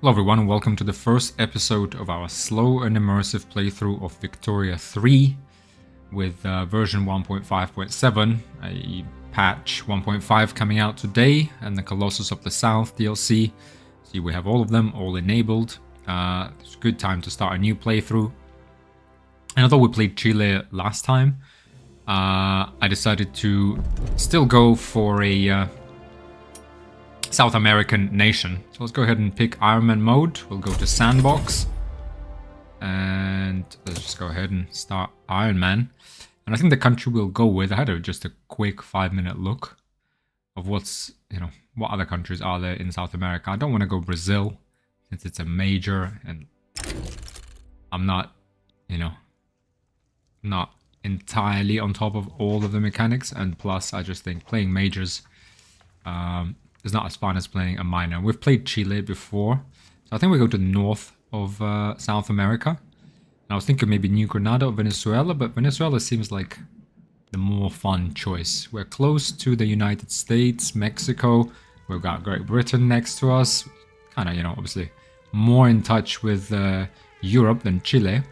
Hello everyone, and welcome to the first episode of our slow and immersive playthrough of Victoria 3 with version 1.5.7, a patch 1.5 coming out today, and the Colossus of the South DLC. See, we have all of them, all enabled. It's a good time to start a new playthrough. And although we played Chile last time, I decided to still go for a South American nation. So let's go ahead and pick Ironman mode. We'll go to Sandbox. And let's just go ahead and start Ironman. And I think the country we'll go with, I had just a quick 5-minute look of what other countries are there in South America. I don't want to go Brazil, since it's a major, and I'm not, not entirely on top of all of the mechanics. And plus, I just think playing majors is not as fun as playing a minor. We've played Chile before, so I think we go to the north of South America. And I was thinking maybe New Granada or Venezuela, but Venezuela seems like the more fun choice. We're close to the United States, Mexico. We've got Great Britain next to us. Kind of, obviously more in touch with Europe than Chile.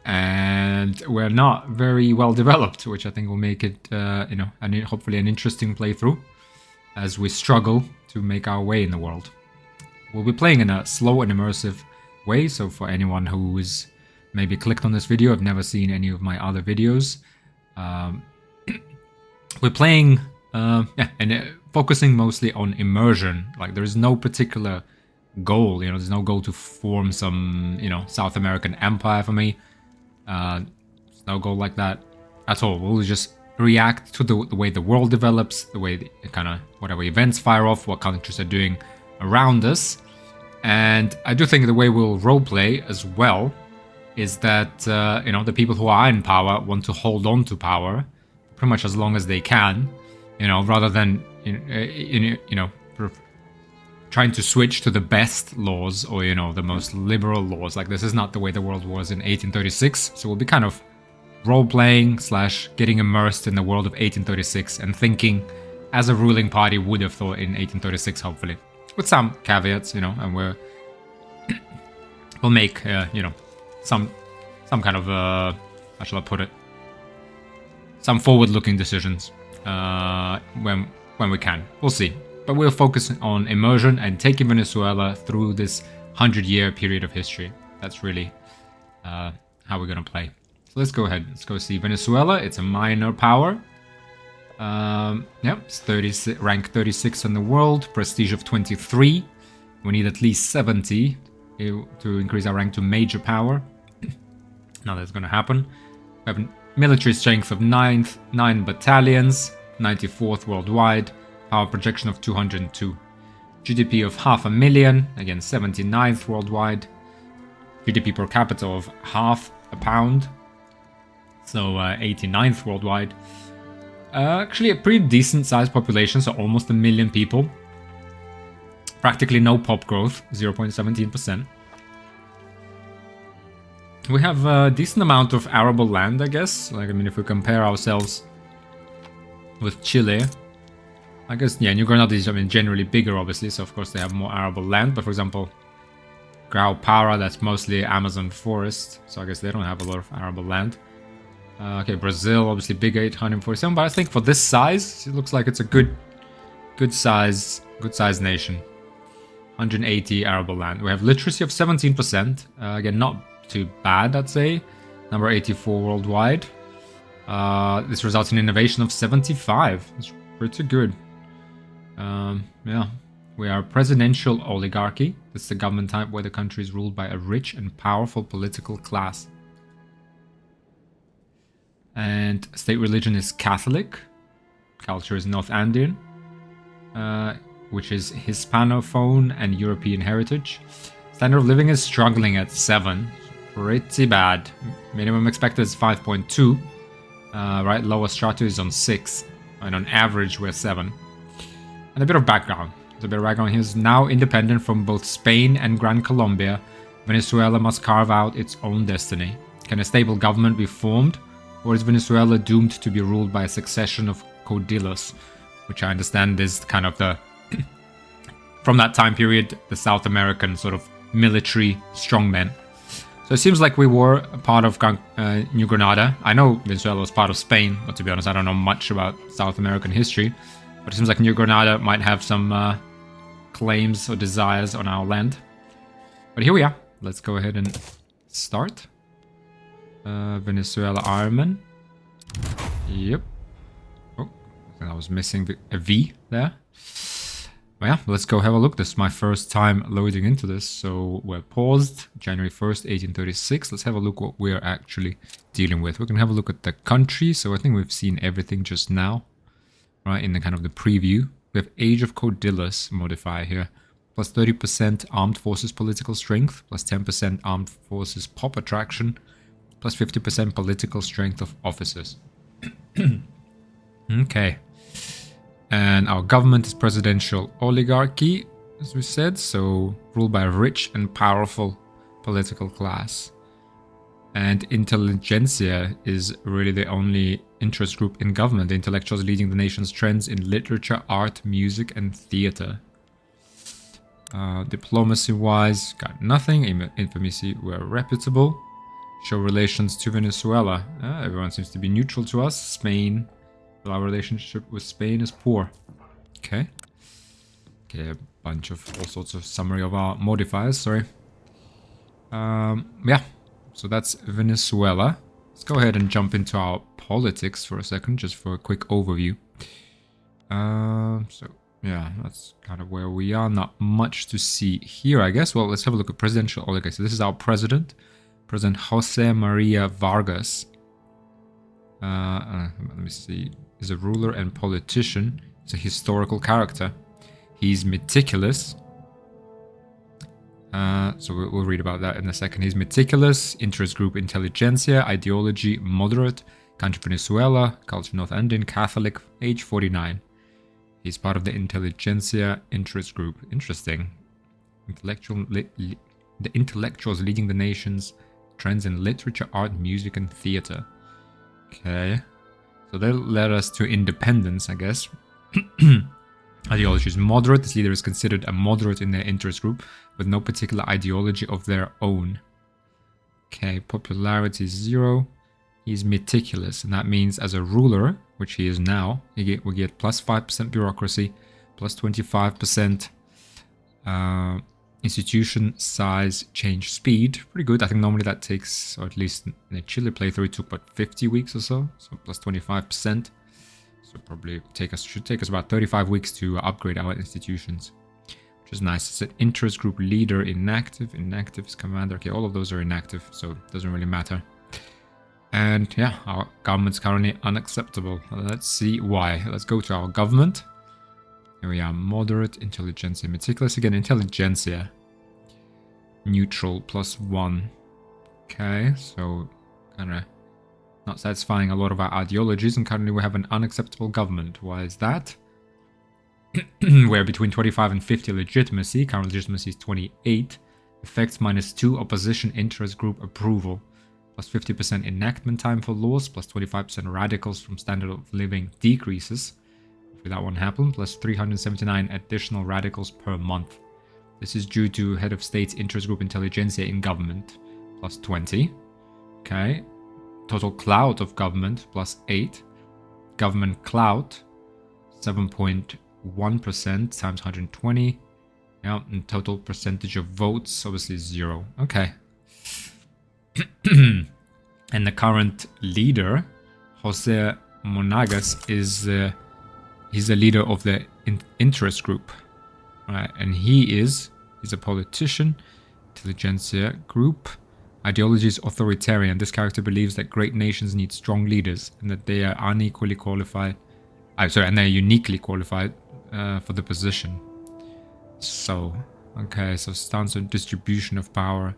And we're not very well developed, which I think will make it, hopefully an interesting playthrough as we struggle to make our way in the world. We'll be playing in a slow and immersive way, so for anyone who is maybe clicked on this video, I've never seen any of my other videos. We're playing, focusing mostly on immersion. Like, there is no particular goal, there's no goal to form some, South American empire for me. There's no goal like that at all. We'll just react to the way the world develops, the way whatever events fire off, what countries are doing around us. And I do think the way we'll roleplay as well is that the people who are in power want to hold on to power pretty much as long as they can, rather than trying to switch to the best laws or the most liberal laws. Like, this is not the way the world was in 1836, so we'll be kind of role-playing / getting immersed in the world of 1836 and thinking as a ruling party would have thought in 1836, hopefully. With some caveats, and we'll make, some kind of, how shall I put it? Some forward-looking decisions when we can. We'll see. But we'll focus on immersion and taking Venezuela through this 100-year period of history. That's really how we're going to play. Let's go ahead. Let's go see Venezuela. It's a minor power. It's rank 36 in the world. Prestige of 23. We need at least 70 to increase our rank to major power. Now that's going to happen. We have military strength of 9 battalions. 94th worldwide. Power projection of 202. GDP of £500,000. Again, 79th worldwide. GDP per capita of £0.50. So 89th worldwide. Actually a pretty decent sized population, so almost 1 million people. Practically no pop growth, 0.17%. We have a decent amount of arable land, I guess. Like, if we compare ourselves with Chile, I guess, New Granada is, generally bigger, obviously, so of course they have more arable land. But for example, Grau Para, that's mostly Amazon forest, so I guess they don't have a lot of arable land. Okay, Brazil, obviously bigger, 847, but I think for this size, it looks like it's a good size nation. 180 arable land. We have literacy of 17%. Again, not too bad, I'd say. Number 84 worldwide. This results in innovation of 75. It's pretty good. We are a presidential oligarchy. This is the government type where the country is ruled by a rich and powerful political class. And state religion is Catholic. Culture is North Andean, which is Hispanophone and European heritage. Standard of living is struggling at 7. Pretty bad. Minimum expected is 5.2. Right, lowest strata is on 6. And on average, we're 7. And a bit of background. There's a bit of background here. Is now independent from both Spain and Gran Colombia. Venezuela must carve out its own destiny. Can a stable government be formed? Or is Venezuela doomed to be ruled by a succession of caudillos? Which I understand is kind of the from that time period, the South American sort of military strongmen. So it seems like we were a part of New Granada. I know Venezuela was part of Spain, but to be honest, I don't know much about South American history. But it seems like New Granada might have some claims or desires on our land. But here we are. Let's go ahead and start. Venezuela Ironman. Yep. Oh, I think I was missing a V there. But yeah, let's go have a look. This is my first time loading into this. So we're paused. January 1st, 1836. Let's have a look what we're actually dealing with. We're going to have a look at the country. So I think we've seen everything just now. Right, in the kind of the preview. We have Age of Cordillus modifier here. Plus 30% armed forces political strength. Plus 10% armed forces pop attraction. Plus 50% political strength of officers. Okay. And our government is presidential oligarchy, as we said. So ruled by a rich and powerful political class. And intelligentsia is really the only interest group in government. The intellectuals leading the nation's trends in literature, art, music, and theater. Diplomacy-wise, got nothing. Infamy, we're reputable. Show relations to Venezuela. Everyone seems to be neutral to us. Spain, well, our relationship with Spain is poor. Okay. Okay, a bunch of all sorts of summary of our modifiers, sorry. Yeah, so that's Venezuela. Let's go ahead and jump into our politics for a second, just for a quick overview. So, yeah, that's kind of where we are. Not much to see here, I guess. Well, let's have a look at presidential oligarchy. So this is our president. President Jose Maria Vargas. Let me see. Is a ruler and politician. He's a historical character. He's meticulous. So we'll read about that in a second. He's meticulous. Interest group intelligentsia. Ideology moderate. Country Venezuela. Culture North Andean. Catholic. Age 49. He's part of the intelligentsia interest group. Interesting. The intellectuals leading the nation's trends in literature, art, music, and theater. Okay. So that led us to independence, I guess. Ideology is moderate. This leader is considered a moderate in their interest group with no particular ideology of their own. Okay, popularity is 0. He's meticulous, and that means as a ruler, which he is now, we get plus 5% bureaucracy, plus 25% institution size change speed. Pretty good. I think normally that takes, or at least in a Chile playthrough, it took about 50 weeks or so. So plus 25%. So probably should take us about 35 weeks to upgrade our institutions, which is nice. It's an interest group leader, inactive. Inactive is commander. Okay, all of those are inactive, so it doesn't really matter. And yeah, our government's currently unacceptable. Let's see why. Let's go to our government. Here we are, moderate, intelligentsia, meticulous. Again, intelligentsia. Neutral, plus 1. Okay, so kind of not satisfying a lot of our ideologies, and currently we have an unacceptable government. Why is that? We're between 25 and 50 legitimacy. Current legitimacy is 28. Effects -2, opposition interest group approval. Plus 50% enactment time for laws, plus 25% radicals from standard of living decreases. Hopefully that won't happen. Plus 379 additional radicals per month. This is due to head of state's interest group intelligentsia in government. Plus 20. Okay. Total clout of government, plus 8. Government clout, 7.1% times 120. Yeah, and total percentage of votes, obviously 0. Okay. And the current leader, Jose Monagas, is he's the leader of the interest group, right? And he's a politician, intelligentsia group. Ideology is authoritarian. This character believes that great nations need strong leaders and that they are unequally qualified. And they're uniquely qualified for the position. So, okay, so stance on distribution of power,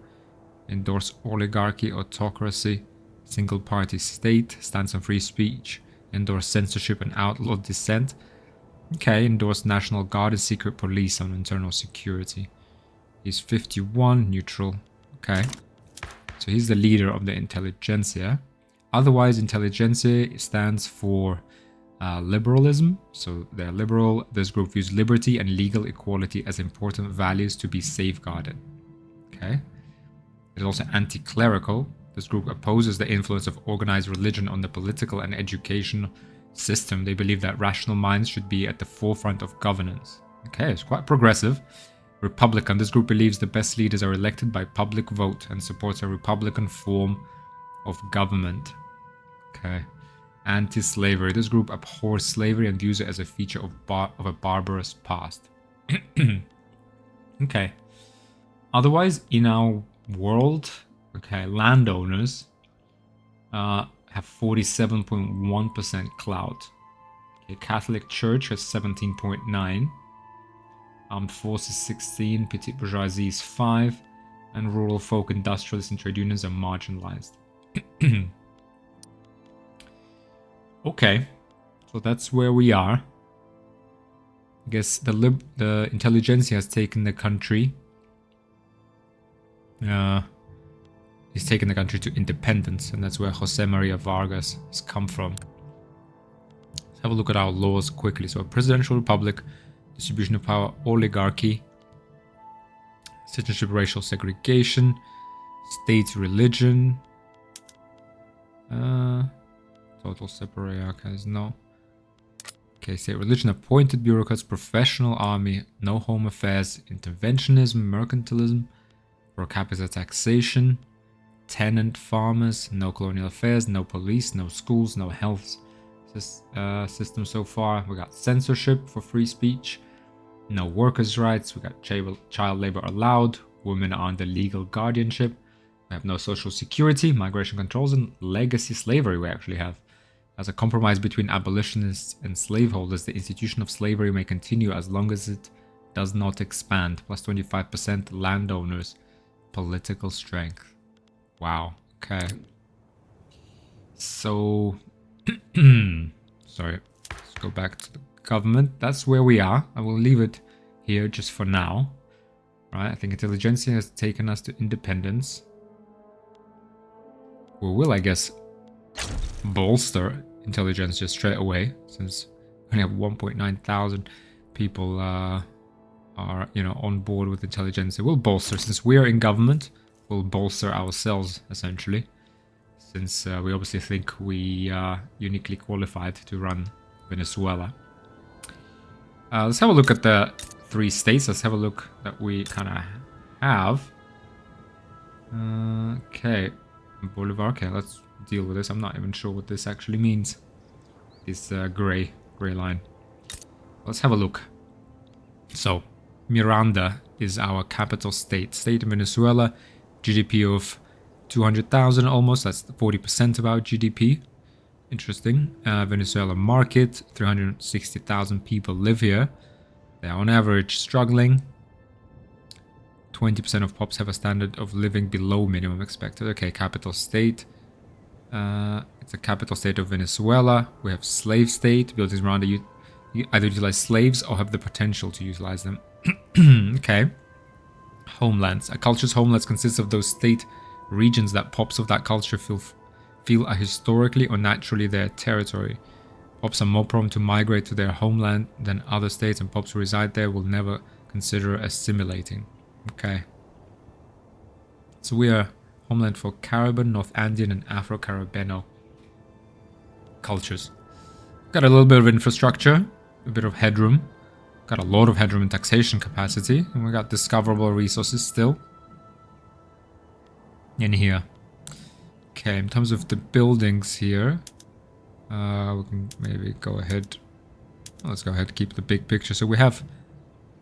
endorse oligarchy, autocracy, single party state, stance on free speech, endorse censorship and outlaw dissent. Okay, endorse National Guard and secret police on internal security. He's 51, neutral. Okay. So he's the leader of the intelligentsia. Otherwise, intelligentsia stands for liberalism. So they're liberal. This group views liberty and legal equality as important values to be safeguarded. Okay. It's also anti-clerical. This group opposes the influence of organized religion on the political and educational system. They believe that rational minds should be at the forefront of governance. Okay, it's quite progressive. Republican. This group believes the best leaders are elected by public vote and supports a republican form of government. Okay. Anti-slavery. This group abhors slavery and views it as a feature of a barbarous past. Okay. Otherwise, in our world, okay, landowners have 47.1% clout. Okay, Catholic Church has 17.9%. Armed Forces 16, Petite Bourgeoisie is 5, and rural folk, industrialists, and trade unions are marginalized. Okay, so that's where we are. I guess the intelligentsia has taken the country. He's taken the country to independence, and that's where Jose Maria Vargas has come from. Let's have a look at our laws quickly. So, a presidential republic, distribution of power, oligarchy, citizenship, racial segregation, state religion, total separate archives, no. Okay, state religion, appointed bureaucrats, professional army, no home affairs, interventionism, mercantilism, pro capita taxation, tenant farmers, no colonial affairs, no police, no schools, no health system so far. We got censorship for free speech, no workers' rights, we got child labor allowed, women are under legal guardianship, we have no social security, migration controls, and legacy slavery we actually have. As a compromise between abolitionists and slaveholders, the institution of slavery may continue as long as it does not expand. Plus 25% landowners. Political strength. Wow. Okay. So, sorry. Let's go back to the government. That's where we are. I will leave it here just for now. Right? I think intelligentsia has taken us to independence. We will, I guess, bolster intelligentsia straight away, since we only have 1.9 thousand people are on board with intelligentsia. We'll bolster, since we are in government, we'll bolster ourselves essentially, since we obviously think we are uniquely qualified to run Venezuela. Let's have a look at the 3 states. Let's have a look that we kind of have. Okay, Bolivar. Okay, let's deal with this. I'm not even sure what this actually means. This gray line. Let's have a look. So, Miranda is our capital state in Venezuela. GDP of 200,000 almost. That's 40% of our GDP. Interesting. Venezuela market, 360,000 people live here. They are on average struggling. 20% of POPs have a standard of living below minimum expected. Okay, capital state. It's a capital state of Venezuela. We have slave state. Buildings around it either utilize slaves or have the potential to utilize them. Okay. Homelands. A culture's homelands consists of those state regions that POPs of that culture feel are historically or naturally their territory. POPs are more prone to migrate to their homeland than other states, and POPs who reside there will never consider assimilating. Okay. So we are homeland for Caribbean, North Andean, and Afro-Caribbean cultures. Got a little bit of infrastructure, a bit of headroom. Got a lot of headroom in taxation capacity, and we got discoverable resources still in here. Okay, in terms of the buildings here, we can maybe go ahead. Let's go ahead and keep the big picture. So we have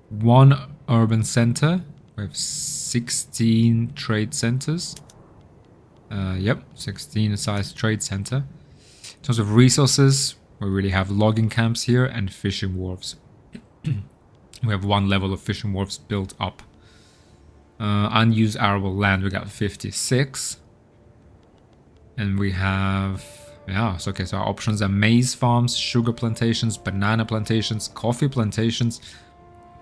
1 urban center. We have 16 trade centers. Yep, 16 size trade center. In terms of resources, we really have logging camps here and fishing wharves. We have 1 level of fishing wharves built up. Unused arable land, we got 56. And we have, so okay, so our options are maize farms, sugar plantations, banana plantations, coffee plantations,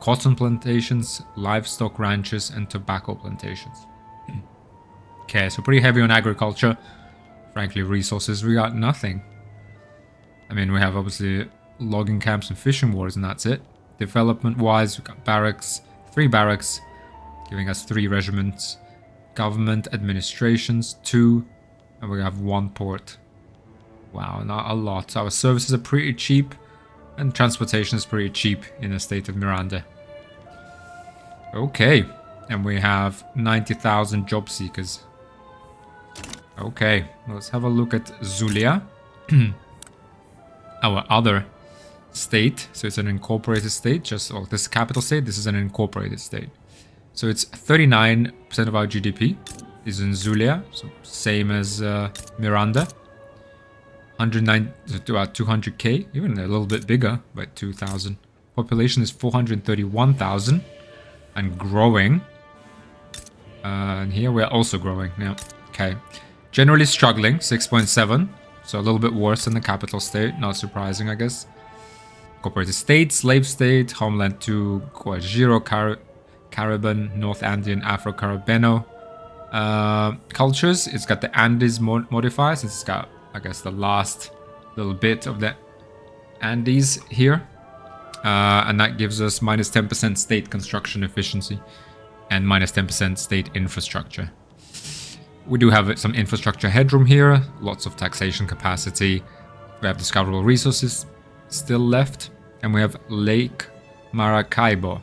cotton plantations, livestock ranches, and tobacco plantations. Okay, so pretty heavy on agriculture. Frankly, resources, we got nothing. I mean, we have obviously logging camps and fishing wars, and that's it. Development-wise, we've got barracks, 3 barracks, giving us 3 regiments. Government administrations, 2, and we have 1 port. Wow, not a lot. Our services are pretty cheap, and transportation is pretty cheap in the state of Miranda. Okay, and we have 90,000 job seekers. Okay, let's have a look at Zulia. Our other state. So it's an incorporated state. This is capital state. This is an incorporated state. So it's 39% of our GDP is in Zulia. So same as Miranda. 109 to about 200k, even a little bit bigger, by 2,000. Population is 431,000 and growing. And here we're also growing now. Okay. Generally struggling, 6.7. So a little bit worse than the capital state. Not surprising, I guess. Incorporated state, slave state, homeland to Guajiro, Caribbean, North Andean, Afro-Caribbeano cultures. It's got the Andes modifiers. It's got, I guess, the last little bit of the Andes here. And that gives us minus 10% state construction efficiency and minus 10% state infrastructure. We do have some infrastructure headroom here, lots of taxation capacity. We have discoverable resources still left. And we have Lake Maracaibo.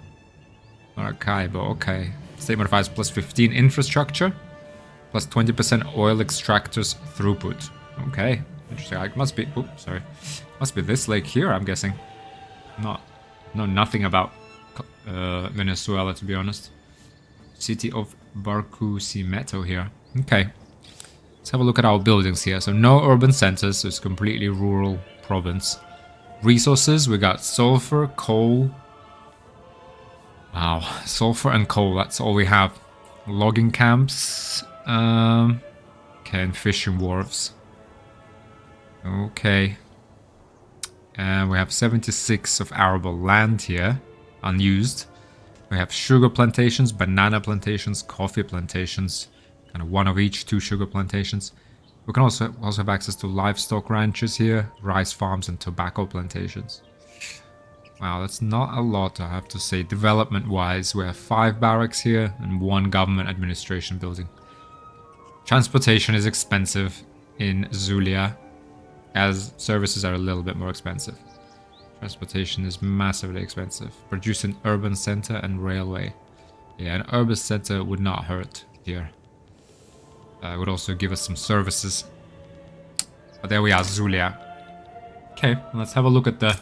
Maracaibo, okay. State modifiers plus 15 infrastructure, plus 20% oil extractors throughput. Okay, interesting. It must be, oops, sorry. Must be this lake here, I'm guessing. Know nothing about Venezuela, to be honest. City of Barquisimeto here. Okay. Let's have a look at our buildings here. So no urban centers, so it's completely rural province. Resources, we got sulfur, coal. Wow, sulfur and coal, that's all we have. Logging camps. Okay, and fishing wharves. Okay. And we have 76 of arable land here, unused. We have sugar plantations, banana plantations, coffee plantations. Kind of one of each, 2 sugar plantations. We can also have access to livestock ranches here, rice farms and tobacco plantations. Wow, that's not a lot, I have to say. Development-wise, we have 5 barracks here and 1 government administration building. Transportation is expensive in Zulia, as services are a little bit more expensive. Transportation is massively expensive. Produce an urban center and railway. Yeah, an urban center would not hurt here. It would also give us some services. But there we are, Zulia. Okay, let's have a look at the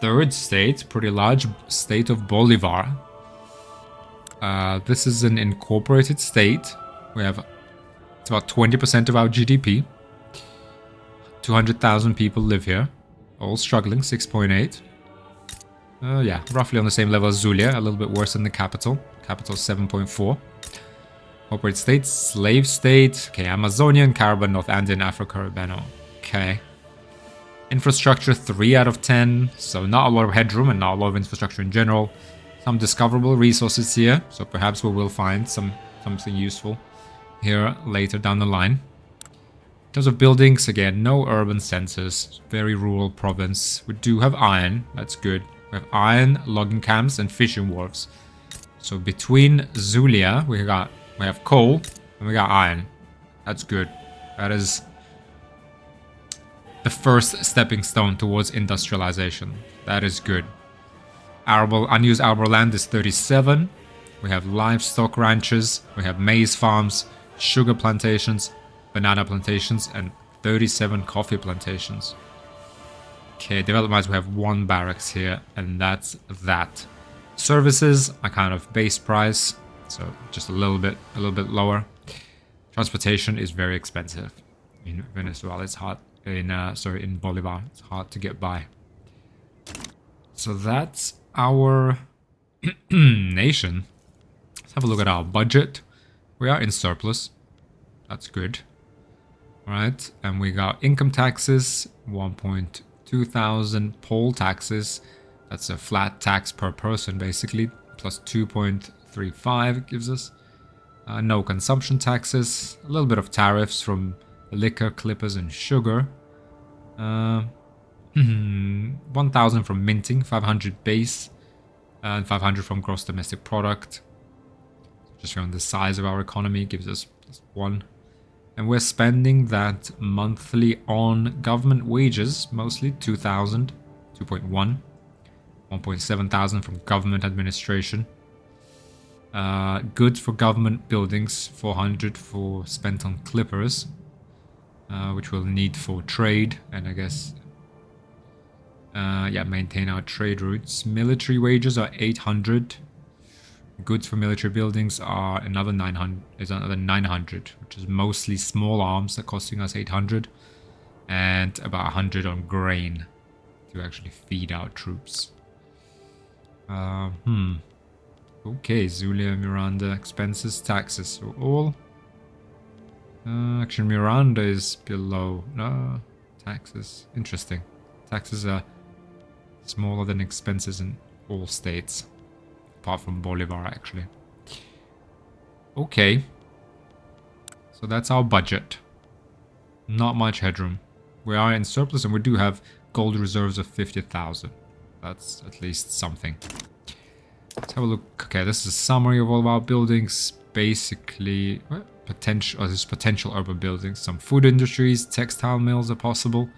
third state. Pretty large state of Bolivar. This is an incorporated state. It's about 20% of our GDP. 200,000 people live here. All struggling, 6.8. Yeah, roughly on the same level as Zulia. A little bit worse than the capital. Capital 7.4. Corporate state, slave state. Okay, Amazonian, Caribbean, North Andean, Afro-Caribbeano. Okay. Infrastructure, 3 out of 10. So not a lot of headroom and not a lot of infrastructure in general. Some discoverable resources here. So perhaps we will find something useful here later down the line. In terms of buildings, again, no urban centers. Very rural province. We do have iron. That's good. We have iron, logging camps, and fishing wharves. So between Zulia, we have coal, and we got iron. That's good. That is the first stepping stone towards industrialization. That is good. Unused arable land is 37. We have livestock ranches. We have maize farms, sugar plantations, banana plantations, and 37 coffee plantations. Okay, development-wise, we have 1 barracks here, and that's that. Services are kind of base price, so just a little bit lower. Transportation is very expensive in Venezuela. It's hard in Bolivar. It's hard to get by. So that's our nation. Let's have a look at our budget. We are in surplus. That's good. All right, and we got income taxes, 1.2 thousand. Poll taxes. That's a flat tax per person, basically, plus 2.35 gives us. No consumption taxes. A little bit of tariffs from liquor, clippers, and sugar. 1,000 from minting, 500 base, and 500 from gross domestic product. Just showing the size of our economy, gives us +1. And we're spending that monthly on government wages, mostly 2,000, 2.1, 1.7 thousand from government administration. Goods for government buildings, 400 for spent on clippers, which we'll need for trade, and I guess, yeah, maintain our trade routes. Military wages are 800. Goods for military buildings are another 900, which is mostly small arms that costing us 800, and about 100 on grain to actually feed our troops. Okay, Zulia, Miranda, expenses, taxes, so all. Actually, Miranda is below. No, taxes. Interesting. Taxes are smaller than expenses in all states. Apart from Bolivar, actually. Okay. So that's our budget. Not much headroom. We are in surplus and we do have gold reserves of 50,000. That's at least something. Let's have a look. Okay, this is a summary of all of our buildings. Basically, there's potential urban buildings. Some food industries, textile mills are possible.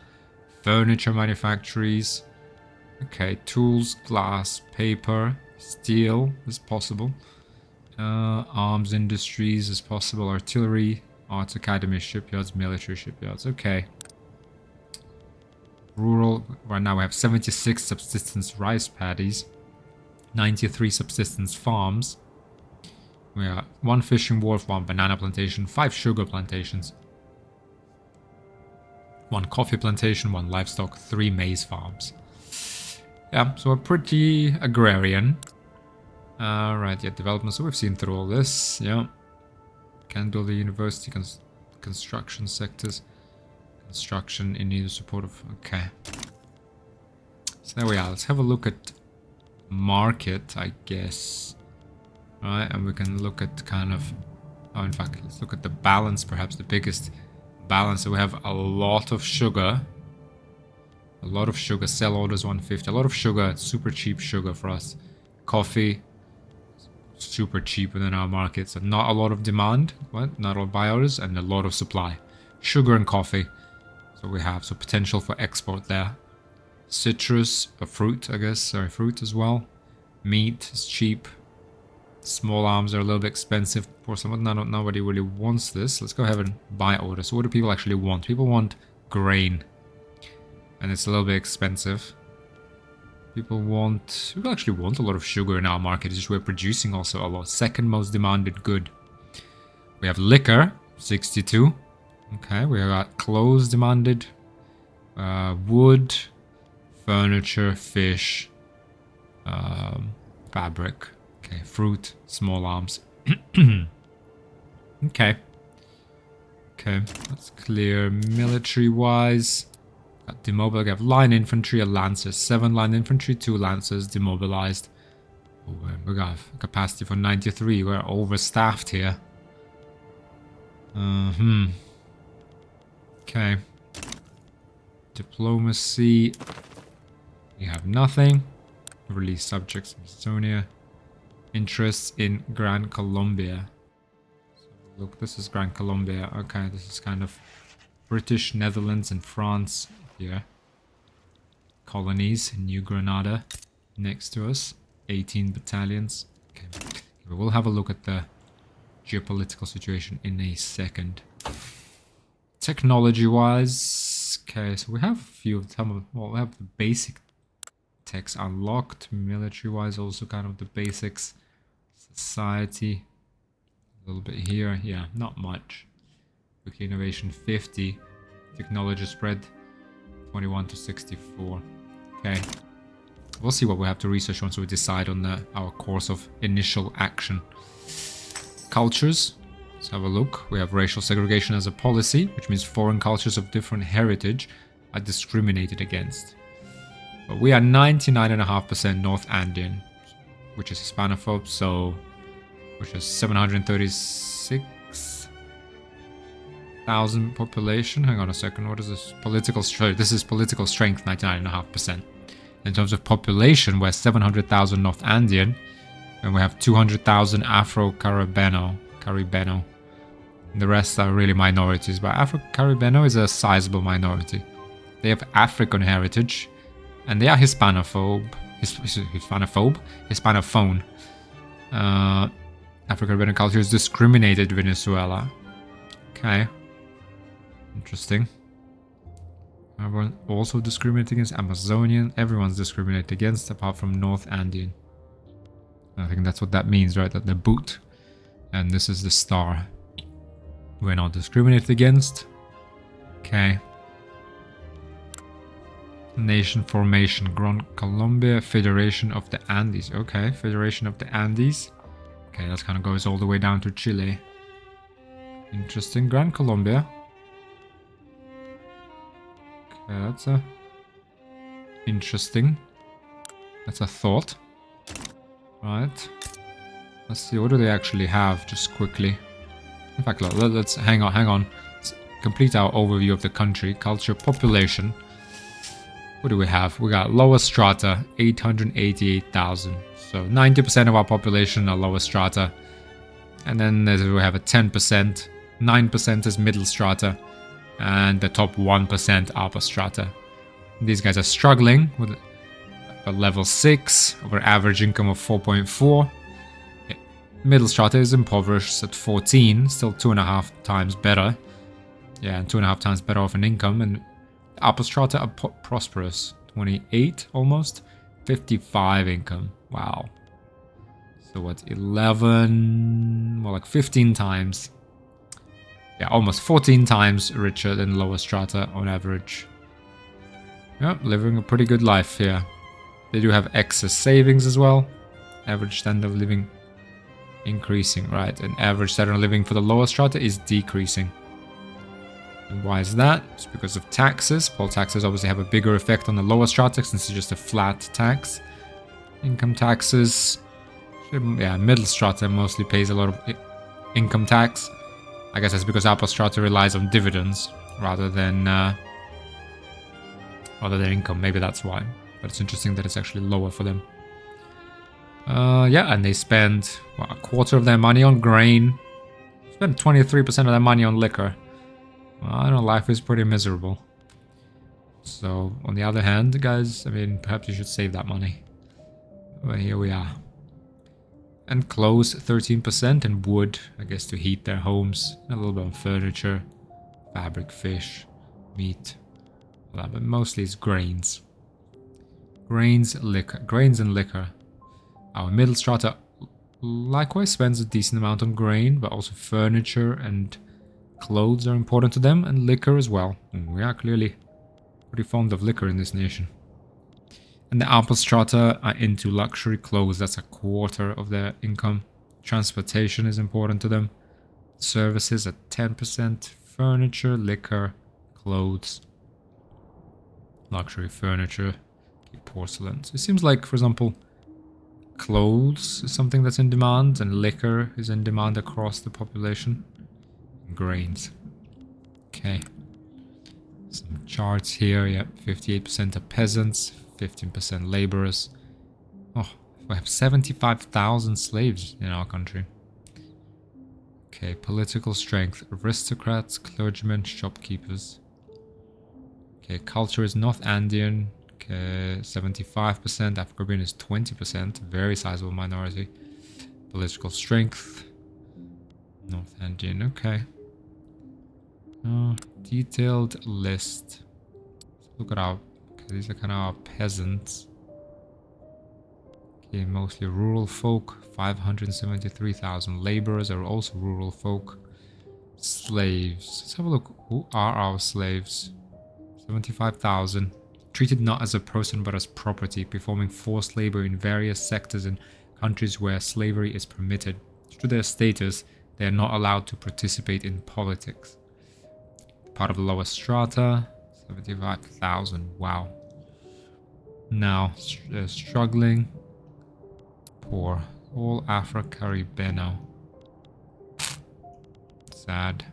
Furniture manufactories. Okay, tools, glass, paper, steel is possible. Arms industries is possible. Artillery, arts academy, shipyards, military shipyards. Okay. Rural, right now we have 76 subsistence rice paddies. 93 subsistence farms. We have 1 fishing wharf, 1 banana plantation, 5 sugar plantations, 1 coffee plantation, 1 livestock, 3 maize farms. Yeah, so we're pretty agrarian. Right, yeah, development. So we've seen through all this. Yeah. Can build the university, construction sectors. Construction in need of support of. Okay. So there we are. Let's have a look at market, I guess. Right, and we can look at kind of, oh, in fact, let's look at the balance, perhaps the biggest balance. So we have a lot of sugar. A lot of sugar. Sell orders 150. A lot of sugar. Super cheap sugar for us. Coffee. Super cheap within our market. So not a lot of demand. What? Not a lot of buy orders and a lot of supply. Sugar and coffee. So we have. So potential for export there. Citrus, a fruit, I guess. Sorry, fruit as well. Meat is cheap. Small arms are a little bit expensive. For someone, nobody really wants this. Let's go ahead and buy order. So what do people actually want? People want grain. And it's a little bit expensive. People actually want a lot of sugar in our market. It's just we're producing also a lot. Second most demanded good. We have liquor, 62. Okay, we got clothes demanded. Wood. Furniture, fish, fabric, okay, fruit, small arms. Okay. Okay, that's clear. Military-wise, got demobilized. We have line infantry, a lancer, 7 line infantry, 2 lancers demobilized. Oh, we got capacity for 93. We're overstaffed here. Okay. Diplomacy. We have nothing. Release subjects from Estonia. Interests in Gran Colombia. So look, this is Gran Colombia. Okay, this is kind of British, Netherlands, and France here. Colonies in New Granada next to us. 18 battalions. Okay, we will have a look at the geopolitical situation in a second. Technology-wise, okay, so we have a few of them. Well, we have the basic techs unlocked. Military-wise, also kind of the basics. Society, a little bit here. Yeah, not much. Quick innovation 50. Technology spread 21 to 64. Okay, we'll see what we have to research once we decide on our course of initial action. Cultures. Let's have a look. We have racial segregation as a policy, which means foreign cultures of different heritage are discriminated against. But we are 99.5% North Andean, which is Hispanophobe, so which is 736. 100,000 population. Hang on a second. What is this? Political strength. This is political strength, 99.5%. In terms of population, we're 700,000 North Andean. And we have 200,000 Afro-Caribeno. The rest are really minorities, but Afro-Caribeno is a sizable minority. They have African heritage, and they are Hispanophone. Afro-Caribbean culture is discriminated in Venezuela. Okay. Interesting. Everyone also discriminated against Amazonian. Everyone's discriminated against, apart from North Andean. I think that's what that means, right? That the boot. And this is the star. We're not discriminated against. Okay. Nation formation. Gran Colombia Federation of the Andes. Okay, Federation of the Andes. Okay, that kind of goes all the way down to Chile. Interesting. Gran Colombia. Okay, that's a... interesting. That's a thought. Right. Let's see, what do they actually have, just quickly. In fact, let's hang on. Let's complete our overview of the country. Culture, population. What do we have? We got lower strata, 888,000. So 90% of our population are lower strata. And then we have a 10%. 9% is middle strata. And the top 1% upper strata. These guys are struggling with a level 6 over average income of 4.4. Middle strata is impoverished at 14, still 2.5 times better. Yeah, and 2.5 times better off in income. And upper strata are prosperous, 28 almost, 55 income. Wow. So what, 11, more like 15 times. Yeah, almost 14 times richer than lower strata on average. Yep, living a pretty good life here. They do have excess savings as well. Average standard of living increasing, right? And average standard of living for the lower strata is decreasing. And why is that? It's because of taxes. Poll taxes obviously have a bigger effect on the lower strata since it's just a flat tax. Income taxes. Yeah, middle strata mostly pays a lot of income tax. I guess that's because upper strata relies on dividends rather than income. Maybe that's why. But it's interesting that it's actually lower for them. Yeah, and they spend a quarter of their money on grain. Spend 23% of their money on liquor. Well, I know life is pretty miserable. So, on the other hand, guys, I mean, perhaps you should save that money. But here we are. And clothes, 13%, and wood, I guess, to heat their homes. A little bit on furniture, fabric, fish, meat. All that, but mostly it's grains. Grains and liquor. Our middle strata likewise spends a decent amount on grain, but also furniture and clothes are important to them, and liquor as well. We are clearly pretty fond of liquor in this nation. And the upper strata are into luxury clothes. That's a quarter of their income. Transportation is important to them. Services at 10%. Furniture, liquor, clothes, luxury furniture, porcelain. So it seems like, for example, clothes is something that's in demand, and liquor is in demand across the population. Grains. Okay. Some charts here. Yeah, 58% are peasants, 15% laborers. Oh, we have 75,000 slaves in our country. Okay, political strength. Aristocrats, clergymen, shopkeepers. Okay, culture is North Andean. Okay, 75%. Afro-Caribbean is 20%. Very sizable minority. Political strength. North Andean, okay. Detailed list. Let's look at our... Okay, these are kind of our peasants. Okay, mostly rural folk. 573,000 laborers are also rural folk. Slaves. Let's have a look. Who are our slaves? 75,000. Treated not as a person but as property, performing forced labor in various sectors in countries where slavery is permitted. Due to their status, they are not allowed to participate in politics. Part of the lower strata, 75,000. Wow. Now, struggling. Poor. All Afro-Caribeno. Sad.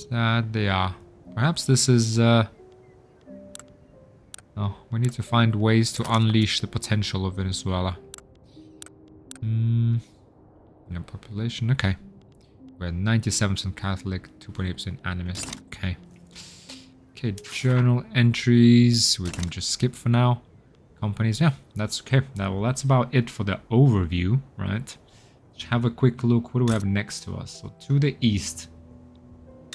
That they are. Perhaps this is... Oh, we need to find ways to unleash the potential of Venezuela. No population, okay. We're 97% Catholic, 2.8% animist, okay. Okay, journal entries, we can just skip for now. Companies, yeah, that's okay. Well, that's about it for the overview, right? Let's have a quick look. What do we have next to us? So to the east,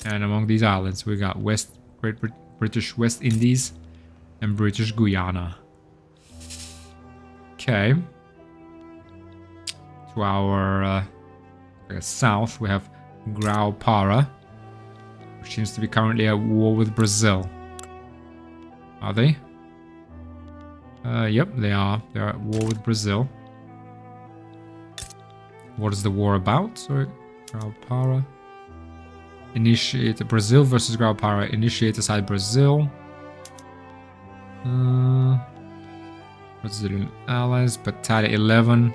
and among these islands, we got British West Indies and British Guyana. Okay. To our south, we have Grau-Para, which seems to be currently at war with Brazil. Are they? Yep, they are. They're at war with Brazil. What is the war about? Sorry, Grau-Para. Initiate Brazil versus Grau-Para. Initiate aside Brazil. Brazilian allies. Battalion 11.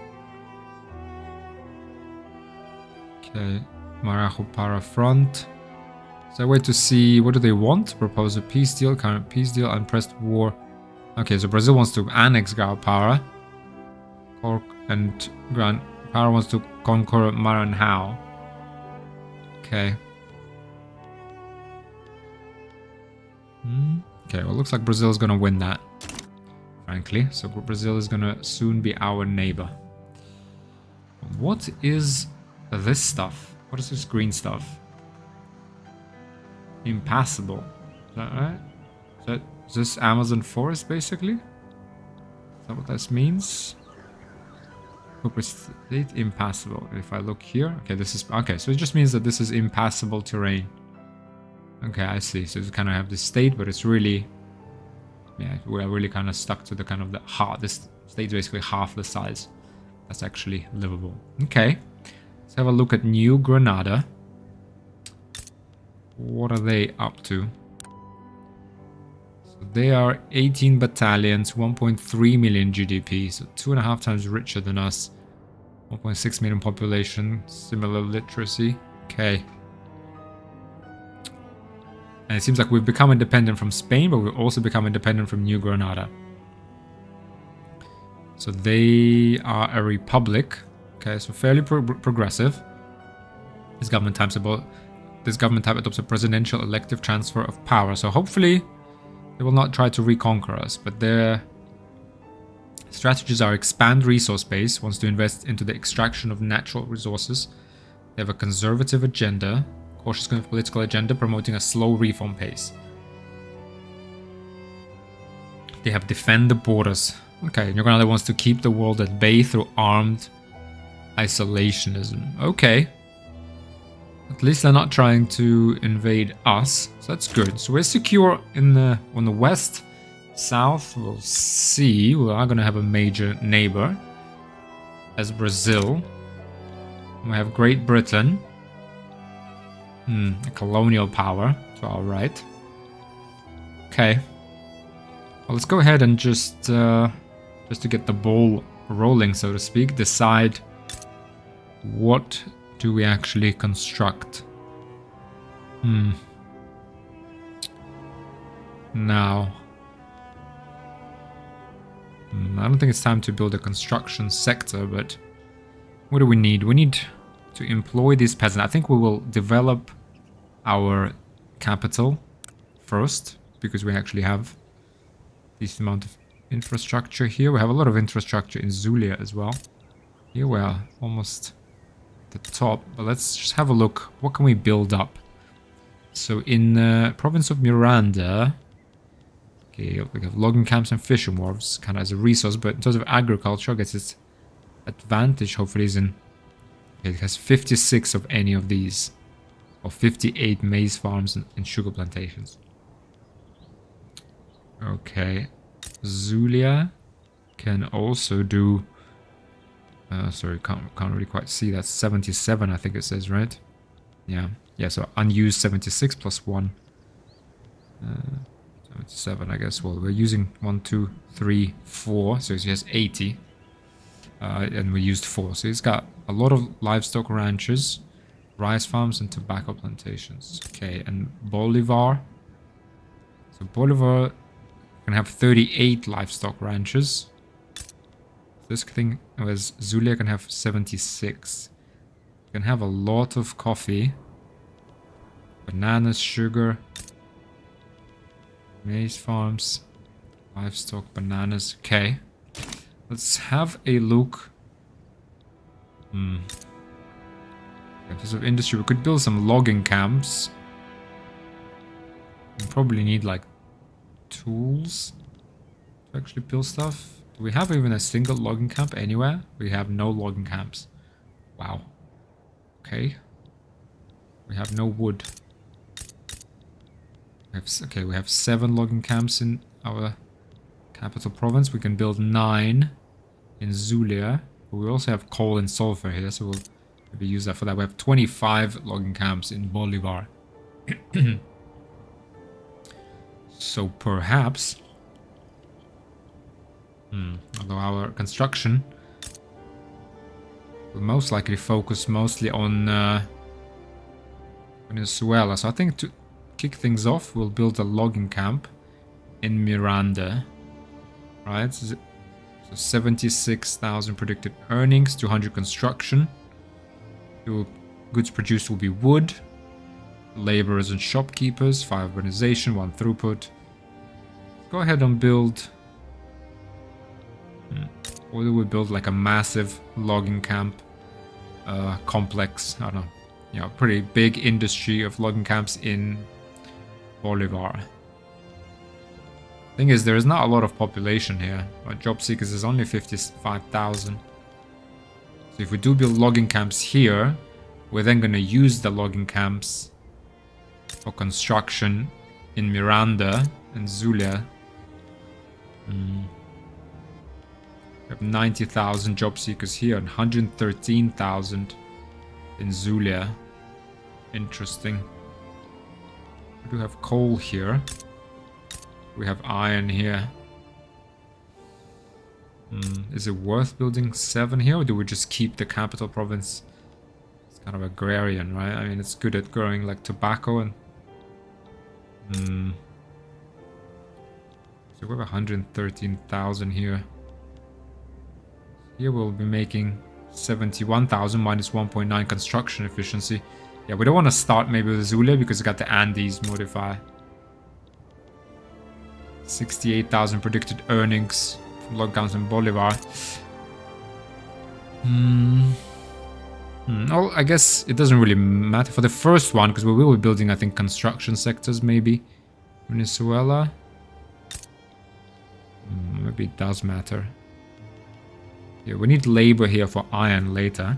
Okay, Marajo-Para front. So I wait to see what do they want. Propose a peace deal, current peace deal, unpressed war. Okay, so Brazil wants to annex Grau-Para. And Grau-Para wants to conquer Maranhão. Okay. Okay, well, it looks like Brazil is going to win that, frankly. So Brazil is going to soon be our neighbor. What is this stuff? What is this green stuff? Impassable. Is that right? Is this Amazon forest, basically? Is that what this means? Cooper State, impassable. If I look here... Okay, this is... Okay, so it just means that this is impassable terrain. Okay, I see. So you kind of have this state, but it's really... Yeah, we're really kind of stuck to the kind of the... This state's basically half the size. That's actually livable. Okay. Let's have a look at New Granada. What are they up to? So they are 18 battalions, 1.3 million GDP, so 2.5 times richer than us. 1.6 million population, similar literacy. Okay. And it seems like we've become independent from Spain, but we've also become independent from New Granada. So they are a republic. Okay, so fairly progressive. This government type adopts a presidential elective transfer of power. So hopefully they will not try to reconquer us, but their strategies are expand resource base, wants to invest into the extraction of natural resources. They have a conservative agenda, cautious political agenda, promoting a slow reform pace. They have defend the borders. Okay, New Granada wants to keep the world at bay through armed isolationism. Okay. At least they're not trying to invade us, so that's good. So we're secure on the west. South, we'll see. We are going to have a major neighbor as Brazil. We have Great Britain. A colonial power to our right. Okay. Well, let's go ahead and just to get the ball rolling, so to speak, decide what do we actually construct. Now, I don't think it's time to build a construction sector, but what do we need? We need to employ these peasants. I think we will develop our capital first, because we actually have this amount of infrastructure here. We have a lot of infrastructure in Zulia as well. Here we are almost at the top, but let's just have a look. What can we build up? So in the province of Miranda, okay, we have logging camps and fishing wharves kind of as a resource, but in terms of agriculture, I guess its advantage hopefully is in... Okay, it has 56 of any of these, or 58 maize farms and sugar plantations. Okay, Zulia can also do... sorry, can't really quite see. That's 77, I think it says, right? Yeah, so unused 76 plus 1. 77, I guess. Well, we're using 1, 2, 3, 4, so he has 80. And we used 4, so he's got a lot of livestock ranches. rice farms and tobacco plantations. Okay, and Bolivar. So Bolivar can have 38 livestock ranches. This thing was Zulia can have 76. Can have a lot of coffee, bananas, sugar, maize farms, livestock, bananas. Okay, let's have a look. In terms of industry, we could build some logging camps. We probably need like tools to actually build stuff. Do we have even a single logging camp anywhere? We have no logging camps. Wow. Okay. We have no wood. We have 7 logging camps in our capital province. We can build 9 in Zulia. But we also have coal and sulfur here, so we'll maybe use that for that. We have 25 logging camps in Bolivar. So perhaps... although our construction will most likely focus mostly on Venezuela. So I think to kick things off, we'll build a logging camp in Miranda. Right? So 76,000 predicted earnings, 200 construction. Goods produced will be wood, laborers and shopkeepers, 5 urbanization, 1 throughput. Go ahead and build... Or do we build like a massive logging camp complex? I don't know. You know, pretty big industry of logging camps in Bolivar. Thing is, there is not a lot of population here. Our job seekers is only 55,000. So if we do build logging camps here, we're then going to use the logging camps for construction in Miranda and Zulia. We have 90,000 job seekers here and 113,000 in Zulia. Interesting. We do have coal here. We have iron here. Is it worth building 7 here, or do we just keep the capital province? It's kind of agrarian, right? I mean, it's good at growing like tobacco and... So we have 113,000 here. Here we'll be making 71,000 minus 1.9 construction efficiency. Yeah, we don't want to start maybe with Zulia because we got the Andes modifier. 68,000 predicted earnings from lockdowns in Bolivar. Oh, I guess it doesn't really matter for the first one because we will be building, I think, construction sectors maybe. Venezuela. Maybe it does matter. Yeah, we need labor here for iron later.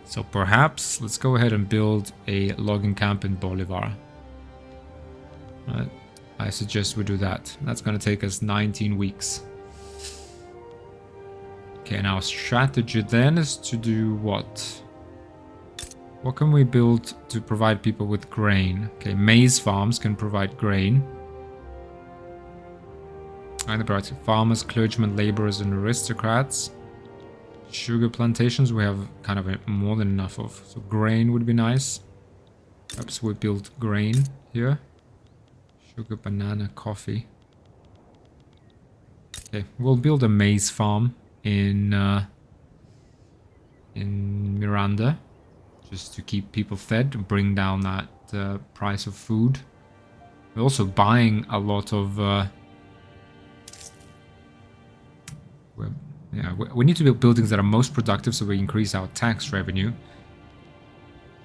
So perhaps let's go ahead and build a logging camp in Bolivar. Right. I suggest we do that. That's going to take us 19 weeks. Okay, and our strategy then is to do what? What can we build to provide people with grain? Okay, maize farms can provide grain. And the practical farmers, clergymen, laborers, and aristocrats. Sugar plantations we have kind of more than enough of. So grain would be nice. Perhaps we build grain here. Sugar, banana, coffee. Okay, we'll build a maize farm in Miranda, just to keep people fed and bring down that price of food. We're also buying a lot of. We need to build buildings that are most productive so we increase our tax revenue.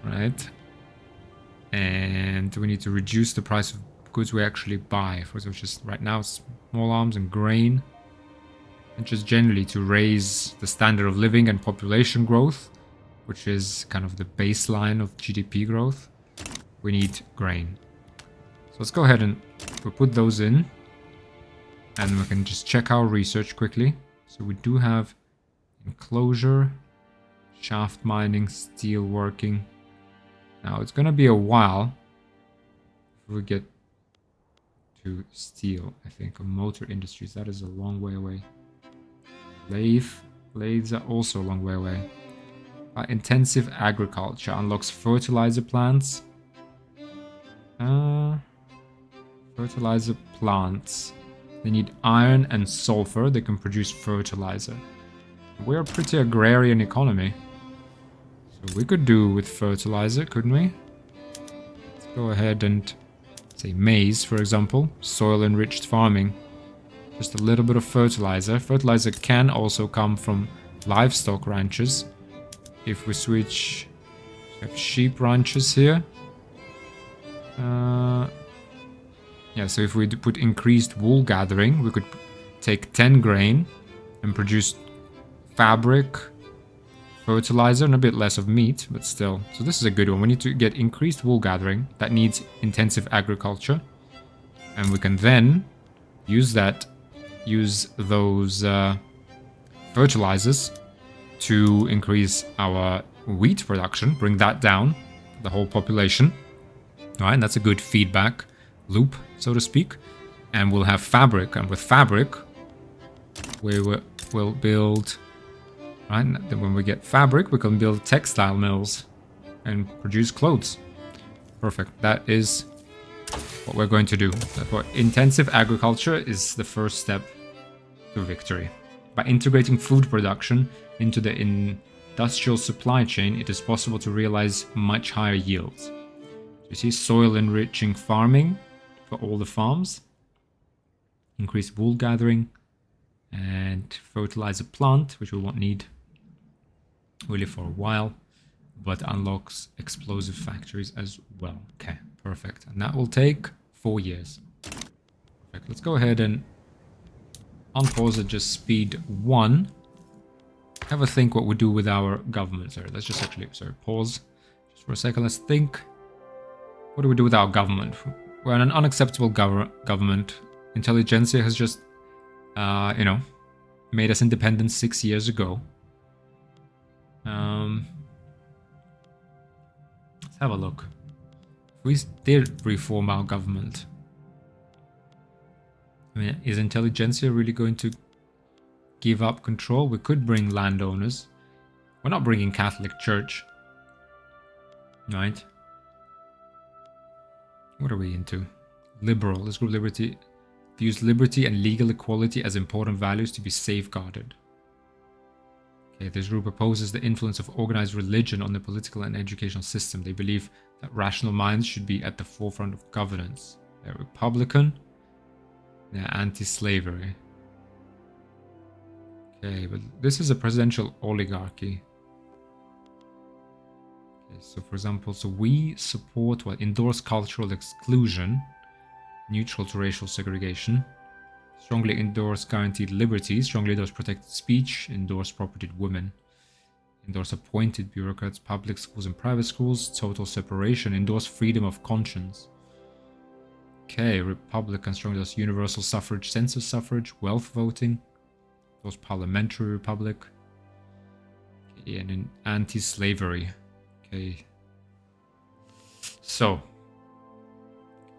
Right? And we need to reduce the price of goods we actually buy. For example, just right now, small arms and grain. And just generally to raise the standard of living and population growth, which is kind of the baseline of GDP growth. We need grain. So let's go ahead and we'll put those in. And we can just check our research quickly. So we do have enclosure, shaft mining, steel working. Now it's going to be a while before we get to steel, I think, or motor industries. That is a long way away. Lathes are also a long way away. Intensive agriculture unlocks fertilizer plants. Fertilizer plants. They need iron and sulfur. They can produce fertilizer. We're a pretty agrarian economy. So we could do with fertilizer, couldn't we? Let's go ahead and say maize, for example. Soil-enriched farming. Just a little bit of fertilizer. Fertilizer can also come from livestock ranches. If we switch... We have sheep ranches here. Yeah, so if we put increased wool gathering, we could take 10 grain and produce fabric, fertilizer, and a bit less of meat, but still. So this is a good one. We need to get increased wool gathering. That needs intensive agriculture. And we can then use those fertilizers to increase our wheat production, bring that down, the whole population. All right, and that's a good feedback loop, so to speak. And we'll have fabric, and with fabric, we'll build... Right, and then when we get fabric, we can build textile mills and produce clothes. Perfect. That is what we're going to do. Therefore, intensive agriculture is the first step to victory. By integrating food production into the industrial supply chain, it is possible to realize much higher yields. You see, soil enriching farming for all the farms, increased wool gathering, and fertilizer plant, which we won't need really for a while, but unlocks explosive factories as well. Okay, perfect. And that will take 4 years. Perfect. Let's go ahead and unpause it, just speed 1. Have a think what we do with our government. Sorry, let's just actually, pause just for a second. Let's think. What do we do with our government? We're in an unacceptable government. Intelligentsia has just, made us independent 6 years ago. Let's have a look. If we did reform our government, I mean, is intelligentsia really going to give up control? We could bring landowners. We're not bringing Catholic Church. Right? What are we into? Liberal. This group liberty views liberty and legal equality as important values to be safeguarded. Okay, this group opposes the influence of organized religion on the political and educational system. They believe that rational minds should be at the forefront of governance. They're Republican. They're anti-slavery. Okay, but this is a presidential oligarchy. Okay, so for example, we support endorse cultural exclusion, neutral to racial segregation, strongly endorse guaranteed liberties, strongly endorse protected speech, endorse propertied women, endorse appointed bureaucrats, public schools and private schools, total separation, endorse freedom of conscience. Okay, Republican strongly endorse universal suffrage, census suffrage, wealth voting, endorse parliamentary republic, okay, and an anti-slavery. Okay, so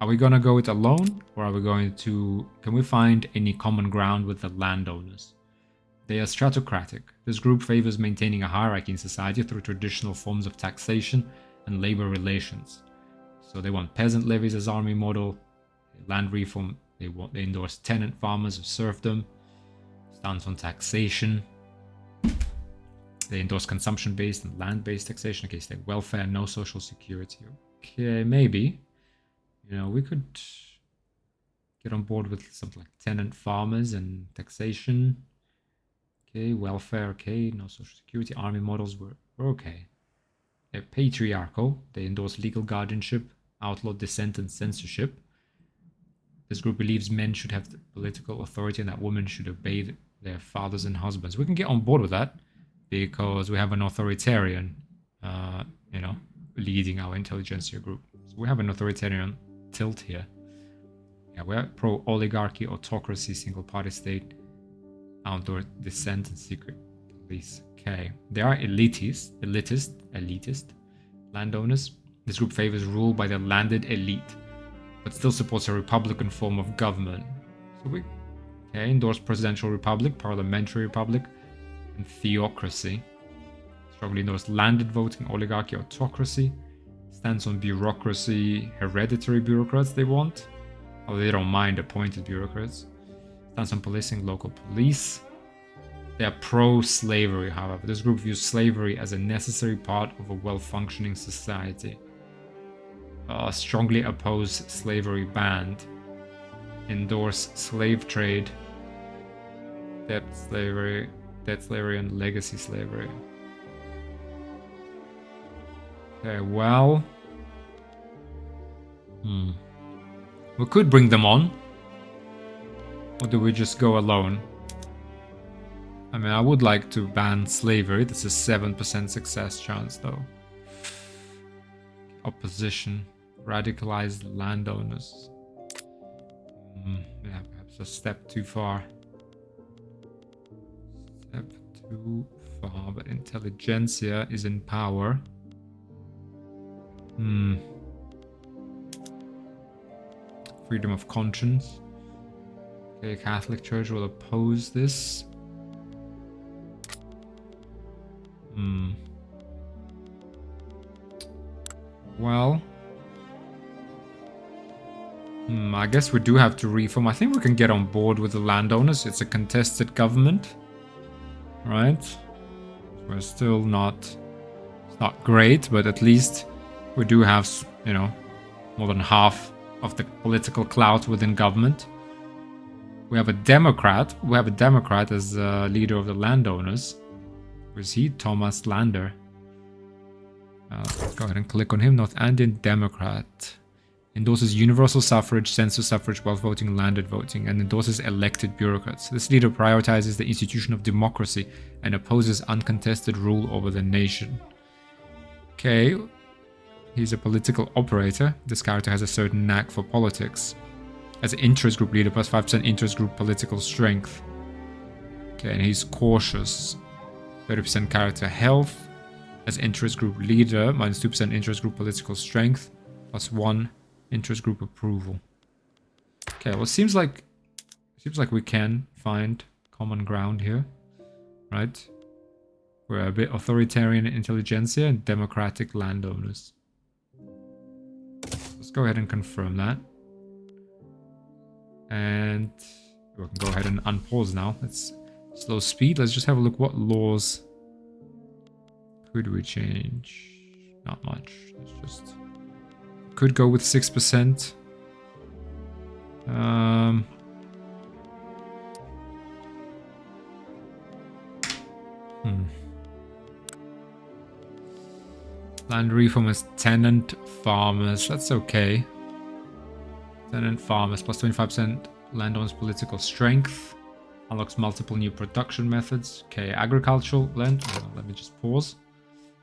are we gonna go it alone, or are we going to... Can we find any common ground with the landowners? They are stratocratic. This group favors maintaining a hierarchy in society through traditional forms of taxation and labor relations. So they want peasant levies as army model, land reform. They endorse tenant farmers of serfdom, stance on taxation. They endorse consumption-based and land-based taxation. Okay, state welfare, no social security. Okay, maybe. We could get on board with something like tenant farmers and taxation. Okay, welfare, okay, no social security. Army models were okay. They're patriarchal. They endorse legal guardianship, outlaw dissent and censorship. This group believes men should have the political authority and that women should obey their fathers and husbands. We can get on board with that because we have an authoritarian, leading our intelligentsia group. So we have an authoritarian tilt here. Yeah, we're pro-oligarchy, autocracy, single-party state, outdoor dissent, and secret police. Okay, they are elitist landowners. This group favors rule by the landed elite, but still supports a republican form of government. So we endorse presidential republic, parliamentary republic, and theocracy. Strongly endorsed landed voting, oligarchy, autocracy. Stands on bureaucracy, hereditary bureaucrats they want. Oh, they don't mind appointed bureaucrats. Stands on policing, local police. They are pro-slavery, however. This group views slavery as a necessary part of a well-functioning society. Strongly oppose slavery banned. Endorse slave trade, debt slavery, and legacy slavery. Okay, well... We could bring them on. Or do we just go alone? I mean, I would like to ban slavery. This is 7% success chance, though. Opposition. Radicalized landowners. Yeah, perhaps a step too far. Step too far, but intelligentsia is in power. Freedom of conscience. Okay, Catholic Church will oppose this. Well... I guess we do have to reform. I think we can get on board with the landowners. It's a contested government. Right? We're still not... It's not great, but at least we do have, you know, more than half of the political clout within government. We have a Democrat. We have a Democrat as leader of the landowners. Was he? Thomas Lander. Let's go ahead and click on him. North Andean Democrat. Endorses universal suffrage, census suffrage, wealth voting, landed voting, and endorses elected bureaucrats. This leader prioritizes the institution of democracy and opposes uncontested rule over the nation. Okay, he's a political operator. This character has a certain knack for politics. As an interest group leader, plus 5% interest group political strength. Okay, and he's cautious. 30% character health. As interest group leader, minus 2% interest group political strength, plus 1 interest group approval. Okay, well, seems like we can find common ground here, right? We're a bit authoritarian intelligentsia and democratic landowners. Let's go ahead and confirm that. And we can go ahead and unpause now. Let's slow speed. Let's just have a look what laws could we change. Not much. Let's just... Could go with 6%. Land reform is tenant farmers. That's okay. Tenant farmers plus 25% landowners political strength. Unlocks multiple new production methods. Okay, agricultural land. Let me just pause.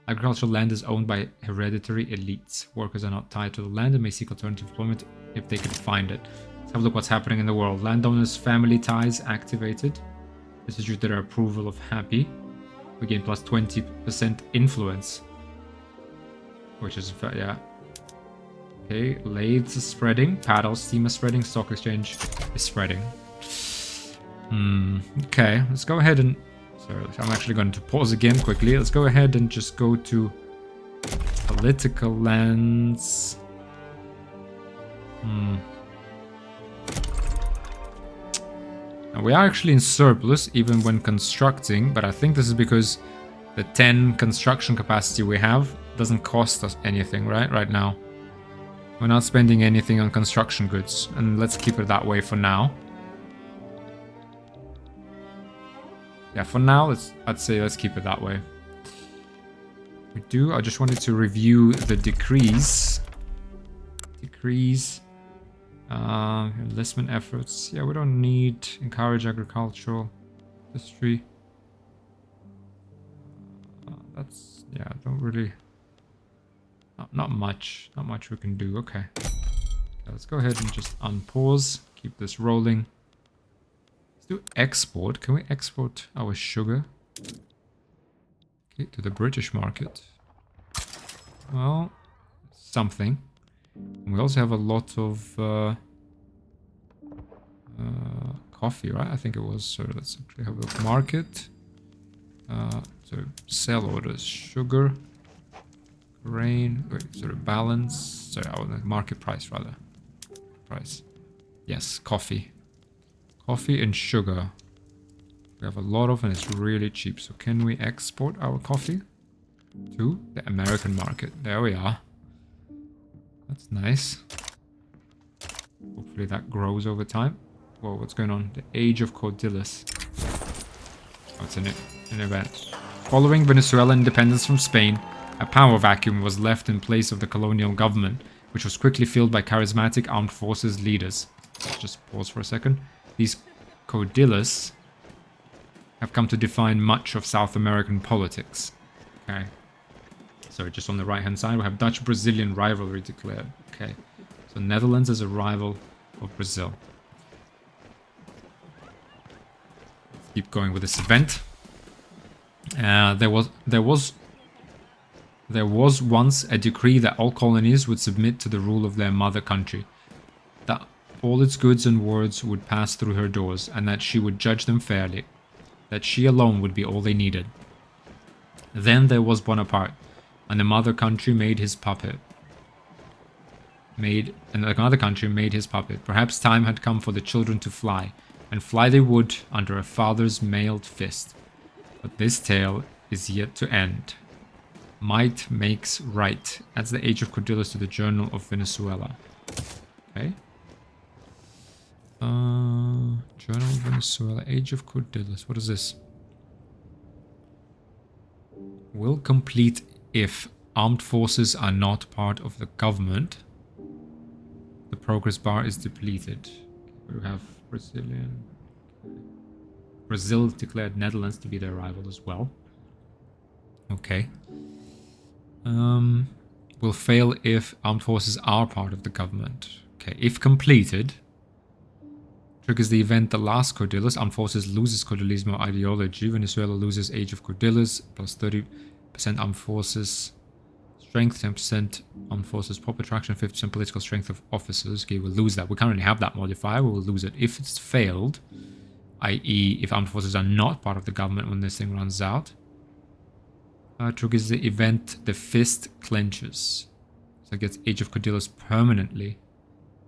Agricultural land is owned by hereditary elites. Workers are not tied to the land and may seek alternative employment if they can find it. Let's have a look what's happening in the world. Landowners' family ties activated. This is due to their approval of happy. We gain plus 20% influence. Which is, yeah. Okay, lathes is spreading. Paddles, steam is spreading. Stock exchange is spreading. Okay, let's go ahead and... Sorry, I'm actually going to pause again quickly. Let's go ahead and just go to political lands. Now we are actually in surplus even when constructing, but I think this is because the 10 construction capacity we have doesn't cost us anything, right now. We're not spending anything on construction goods, and let's keep it that way for now. Yeah, for now, I'd say let's keep it that way. I just wanted to review the decrees. Enlistment efforts. Yeah, we don't need encourage agricultural history. That's, yeah, don't really... Not much we can do. Okay, let's go ahead and just unpause. Keep this rolling. Do export. Can we export our sugar? Okay, to the British market. Well, something. And we also have a lot of coffee, right? I think it was. So let's actually have a look. Market. So sell orders, sugar, grain, wait, sort of balance. Sorry, market price rather. Price. Yes, coffee. Coffee and sugar. We have a lot of, and it's really cheap. So can we export our coffee to the American market? There we are. That's nice. Hopefully that grows over time. Whoa, what's going on? The Age of Cordillus. Oh, it's an event. Following Venezuelan independence from Spain, a power vacuum was left in place of the colonial government, which was quickly filled by charismatic armed forces leaders. Let's just pause for a second. These Cordillus have come to define much of South American politics. Okay. So just on the right-hand side, we have Dutch-Brazilian rivalry declared. Okay. So Netherlands is a rival of Brazil. Let's keep going with this event. There was once a decree that all colonies would submit to the rule of their mother country, that all its goods and wards would pass through her doors, and that she would judge them fairly, that she alone would be all they needed. Then there was Bonaparte, and the mother country made his puppet. Another country made his puppet. Perhaps time had come for the children to fly, and fly they would under a father's mailed fist. But this tale is yet to end. Might makes right. Adds the Age of Cordillus to the Journal of Venezuela. Okay. Journal of Venezuela. Age of Cordillus. What is this? Will complete if armed forces are not part of the government. The progress bar is depleted. We have Brazilian. Brazil declared Netherlands to be their rival as well. Okay. Will fail if armed forces are part of the government. Okay, if completed, triggers the event The Last Cordillus. Armed forces loses Cordilismo ideology. Venezuela loses Age of Cordillus. Plus 30% armed forces strength, 10% armed forces pop attraction, 50% political strength of officers. Okay, we'll lose that. We currently have that modifier. We will lose it if it's failed. I.e. if armed forces are not part of the government when this thing runs out. Triggers the event The Fist Clenches. So it gets Age of Cordillus permanently.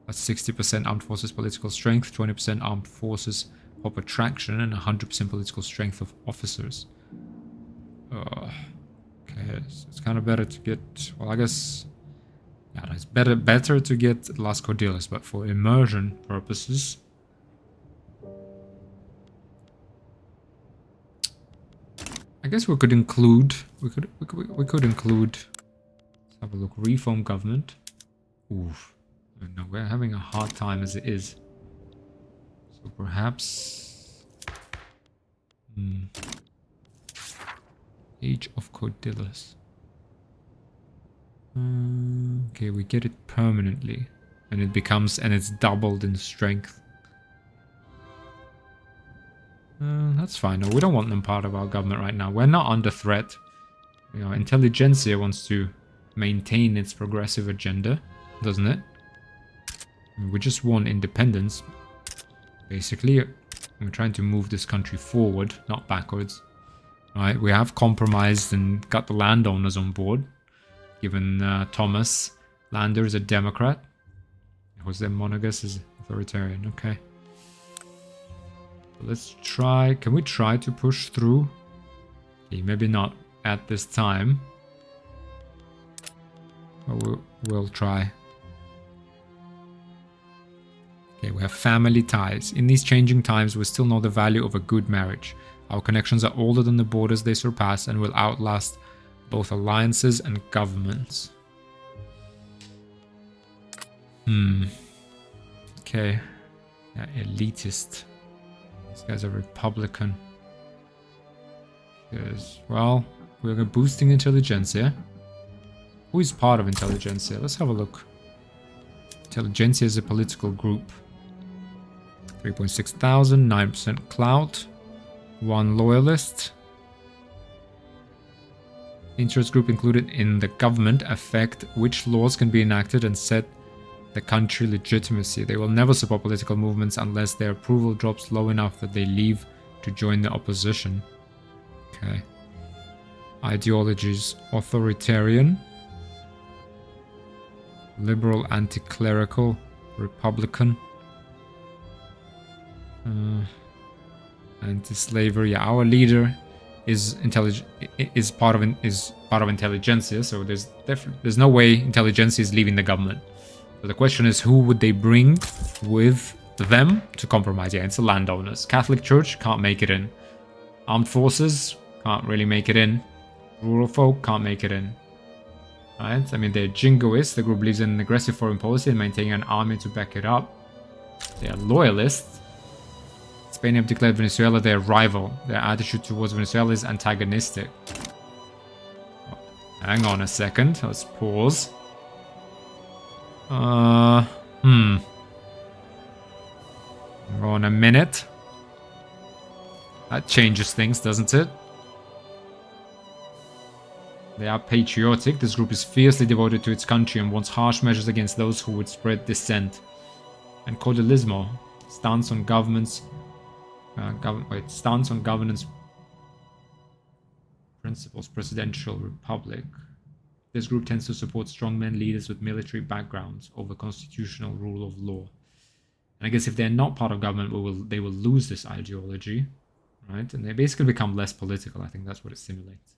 That's 60% armed forces political strength, 20% armed forces pop attraction, and 100% political strength of officers. Okay, so it's kind of better to get... Well, I guess... Yeah, it's better to get Las Cordillus, but for immersion purposes... I guess we could include... We could include... Let's have a look. Reform government. Oof. No, we're having a hard time as it is. So perhaps... Age of Cordillus. Okay, we get it permanently. And it becomes... And it's doubled in strength. That's fine. No, we don't want them part of our government right now. We're not under threat. You know, Intelligentsia wants to maintain its progressive agenda, doesn't it? We just want independence, basically. We're trying to move this country forward, not backwards. Alright, we have compromised and got the landowners on board. Given Thomas Lander is a Democrat. Jose Monagas is authoritarian. Okay. Let's try... Can we try to push through? Okay, maybe not at this time. But we'll try. Okay, we have family ties. In these changing times, we still know the value of a good marriage. Our connections are older than the borders they surpass and will outlast both alliances and governments. Okay. Yeah, elitist. This guy's a Republican. Because, well, we're boosting intelligentsia. Who is part of intelligentsia? Let's have a look. Intelligentsia is a political group. 3.6 thousand, 9% clout, 1 loyalist. Interest group included in the government affect which laws can be enacted and set the country legitimacy. They will never support political movements unless their approval drops low enough that they leave to join the opposition. Okay. Ideologies: authoritarian, liberal, anti-clerical, republican, anti-slavery. Yeah, our leader is is part of intelligentsia, so there's no way intelligentsia is leaving the government. So the question is, who would they bring with them to compromise? Yeah, it's the landowners. Catholic Church can't make it in. Armed forces can't really make it in. Rural folk can't make it in. Right? I mean, they're jingoists. The group believes in an aggressive foreign policy and maintaining an army to back it up. They are loyalists. Spain have declared Venezuela their rival. Their attitude towards Venezuela is antagonistic. Oh, hang on a second. Let's pause. Go on a minute. That changes things, doesn't it? They are patriotic. This group is fiercely devoted to its country and wants harsh measures against those who would spread dissent. And Caudillismo, stance on governance principles, presidential republic. This group tends to support strongmen leaders with military backgrounds over constitutional rule of law. And I guess if they're not part of government, they will lose this ideology, right? And they basically become less political. I think that's what it simulates.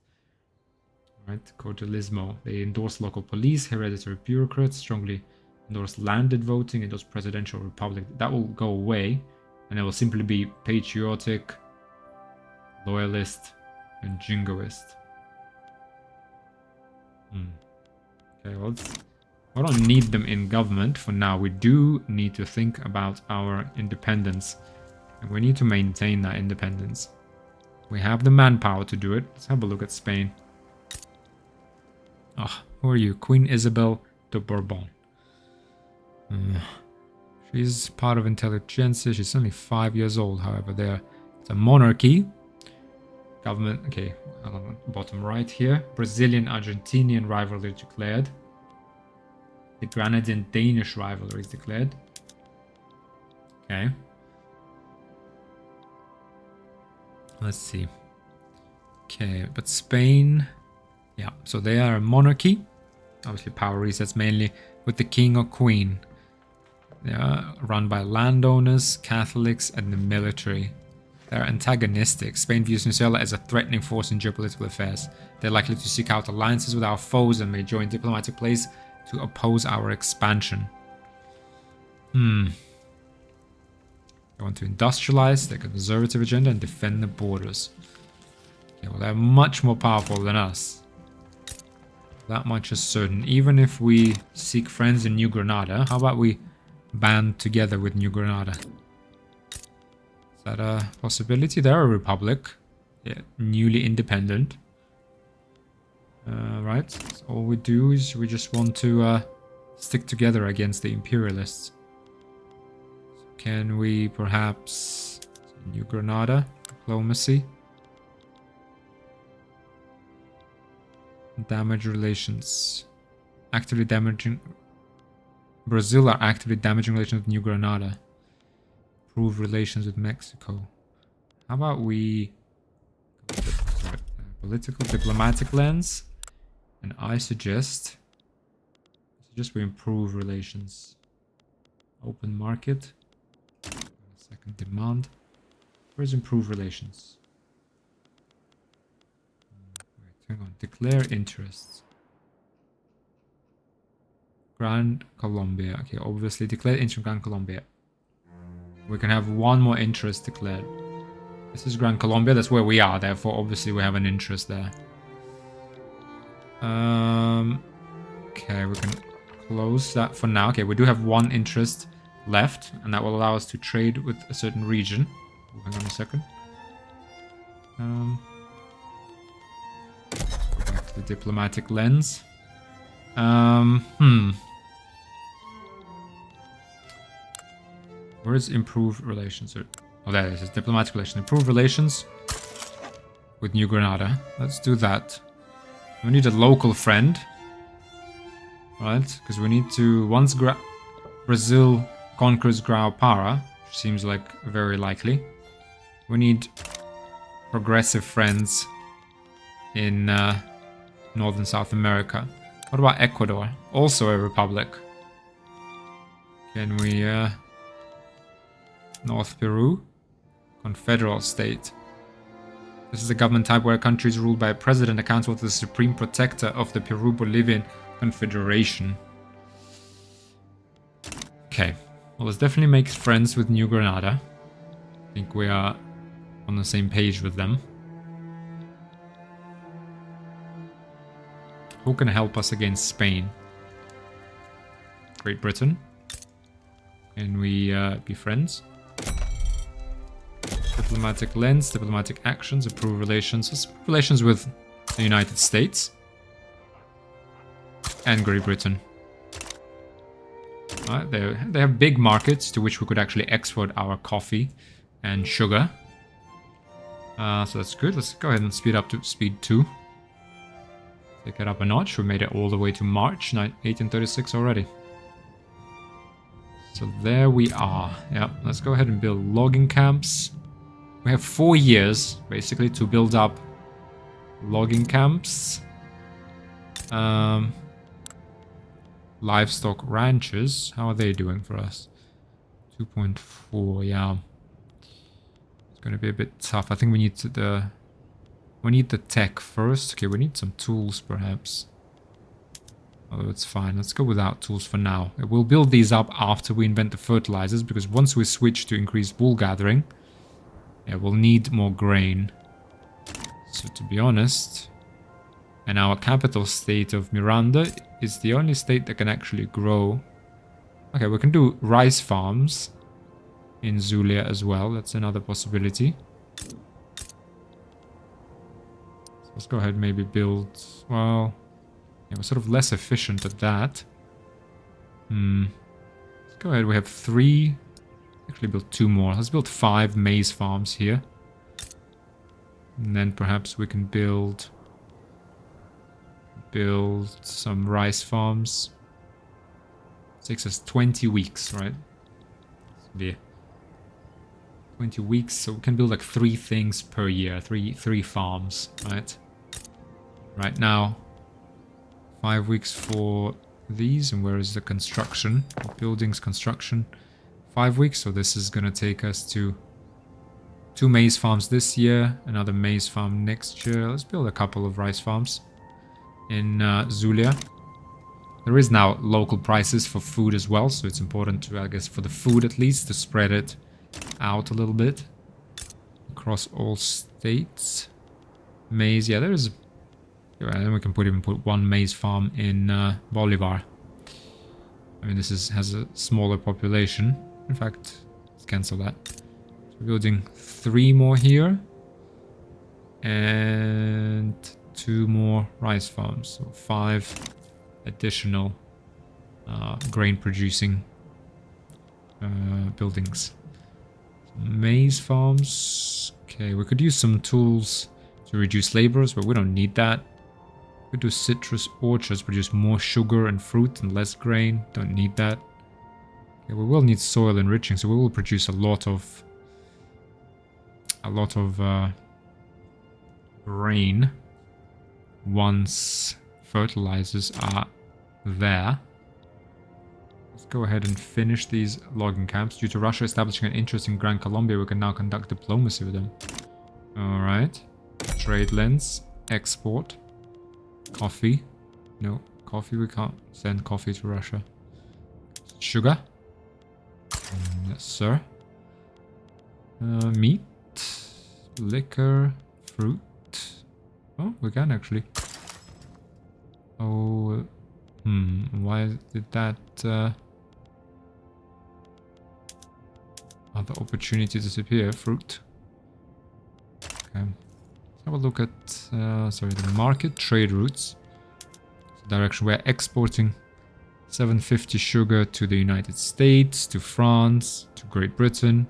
Right, Caudillismo. They endorse local police, hereditary bureaucrats, strongly endorse landed voting, endorse presidential republic. That will go away, and it will simply be patriotic, loyalist, and jingoist. Okay, well, I don't need them in government for now. We do need to think about our independence, and we need to maintain that independence. We have the manpower to do it. Let's have a look at Spain. Ah, who are you? Queen Isabel de Bourbon. She's part of intelligentsia. She's only 5 years old, however. It's a monarchy. Government, okay, bottom right here. Brazilian-Argentinian rivalry declared. The Grenadian-Danish rivalry is declared. Okay. Let's see. Okay, but Spain... Yeah, so they are a monarchy. Obviously, power resets mainly with the king or queen. They are run by landowners, Catholics, and the military. They're antagonistic. Spain views Venezuela as a threatening force in geopolitical affairs. They're likely to seek out alliances with our foes and may join diplomatic plays to oppose our expansion. They want to industrialize their conservative agenda and defend the borders. Okay, well, they're much more powerful than us. That much is certain. Even if we seek friends in New Granada, how about we band together with New Granada? Is that a possibility? They're a republic. Yeah, newly independent. Right. So all we do is we just want to stick together against the imperialists. So can we perhaps... New Granada, diplomacy. Damage relations. Actively damaging... Brazil are actively damaging relations with New Granada. Improve relations with Mexico. How about we... political diplomatic lens. And I suggest we improve relations. Open market. Second demand. Where's improve relations? Hang on, declare interests. Grand Colombia. Okay, obviously declare interest in Grand Colombia. We can have one more interest declared. This is Grand Colombia, that's where we are, therefore obviously we have an interest there. Okay, we can close that for now. Okay, we do have one interest left, and that will allow us to trade with a certain region. Hang on a second. Go back to the diplomatic lens. Where is improve relations? Oh, there it is. Diplomatic relations. Improve relations with New Granada. Let's do that. We need a local friend. Right? Because we need to... Once Brazil conquers Grau-Para, which seems like very likely, we need progressive friends in North and South America. What about Ecuador? Also a republic. Can we... North Peru? Confederal state. This is a government type where a country is ruled by a president accountable to the supreme protector of the Peru-Bolivian Confederation. Okay. Well, let's definitely make friends with New Granada. I think we are on the same page with them. Who can help us against Spain? Great Britain. Can we be friends? Diplomatic lens, diplomatic actions, approve relations. Let's approve relations with the United States. And Great Britain. They have big markets to which we could actually export our coffee and sugar. So that's good. Let's go ahead and speed up to speed 2. Take it up a notch. We made it all the way to March 1836 already. So there we are. Yeah, let's go ahead and build logging camps. We have 4 years, basically, to build up logging camps. Livestock ranches. How are they doing for us? 2.4, yeah. It's going to be a bit tough. I think we need the tech first. Okay, we need some tools, perhaps. Although it's fine. Let's go without tools for now. We'll build these up after we invent the fertilizers, because once we switch to increased wool gathering, yeah, we'll need more grain. So to be honest, and our capital state of Miranda is the only state that can actually grow. Okay, we can do rice farms in Zulia as well. That's another possibility. So let's go ahead and maybe build, well, yeah, we're sort of less efficient at that. Let's go ahead, we have 3. Actually build 2 more. Let's build 5 maize farms here. And then perhaps we can build some rice farms. It takes us 20 weeks, right? Yeah. 20 weeks, so we can build like 3 things per year. 3 farms, right? Right now, 5 weeks for these. And where is the construction? Buildings, construction. 5 weeks, so this is going to take us to 2 maize farms this year, another maize farm next year. Let's build a couple of rice farms in Zulia. There is now local prices for food as well, so it's important to, I guess, for the food at least, to spread it out a little bit across all states. Maize, yeah, there is. And then we can even put 1 maize farm in Bolivar. I mean, this has a smaller population. In fact, let's cancel that. So we're building 3 more here. And 2 more rice farms. So 5 additional grain producing buildings. Maize farms. Okay, we could use some tools to reduce laborers, but we don't need that. We could do citrus orchards, produce more sugar and fruit and less grain. Don't need that. Okay, we will need soil enriching, so we will produce a lot of grain once fertilizers are there. Let's go ahead and finish these logging camps. Due to Russia establishing an interest in Gran Colombia, we can now conduct diplomacy with them. Alright. Trade lens. Export. Coffee. No, coffee, we can't send coffee to Russia. Sugar. Yes, sir. Meat. Liquor. Fruit. Oh, we can actually. Oh, why did that other opportunity disappear? Fruit. Okay. Let's have a look at the market trade routes. The direction we're exporting 750 sugar to the United States, to France, to Great Britain.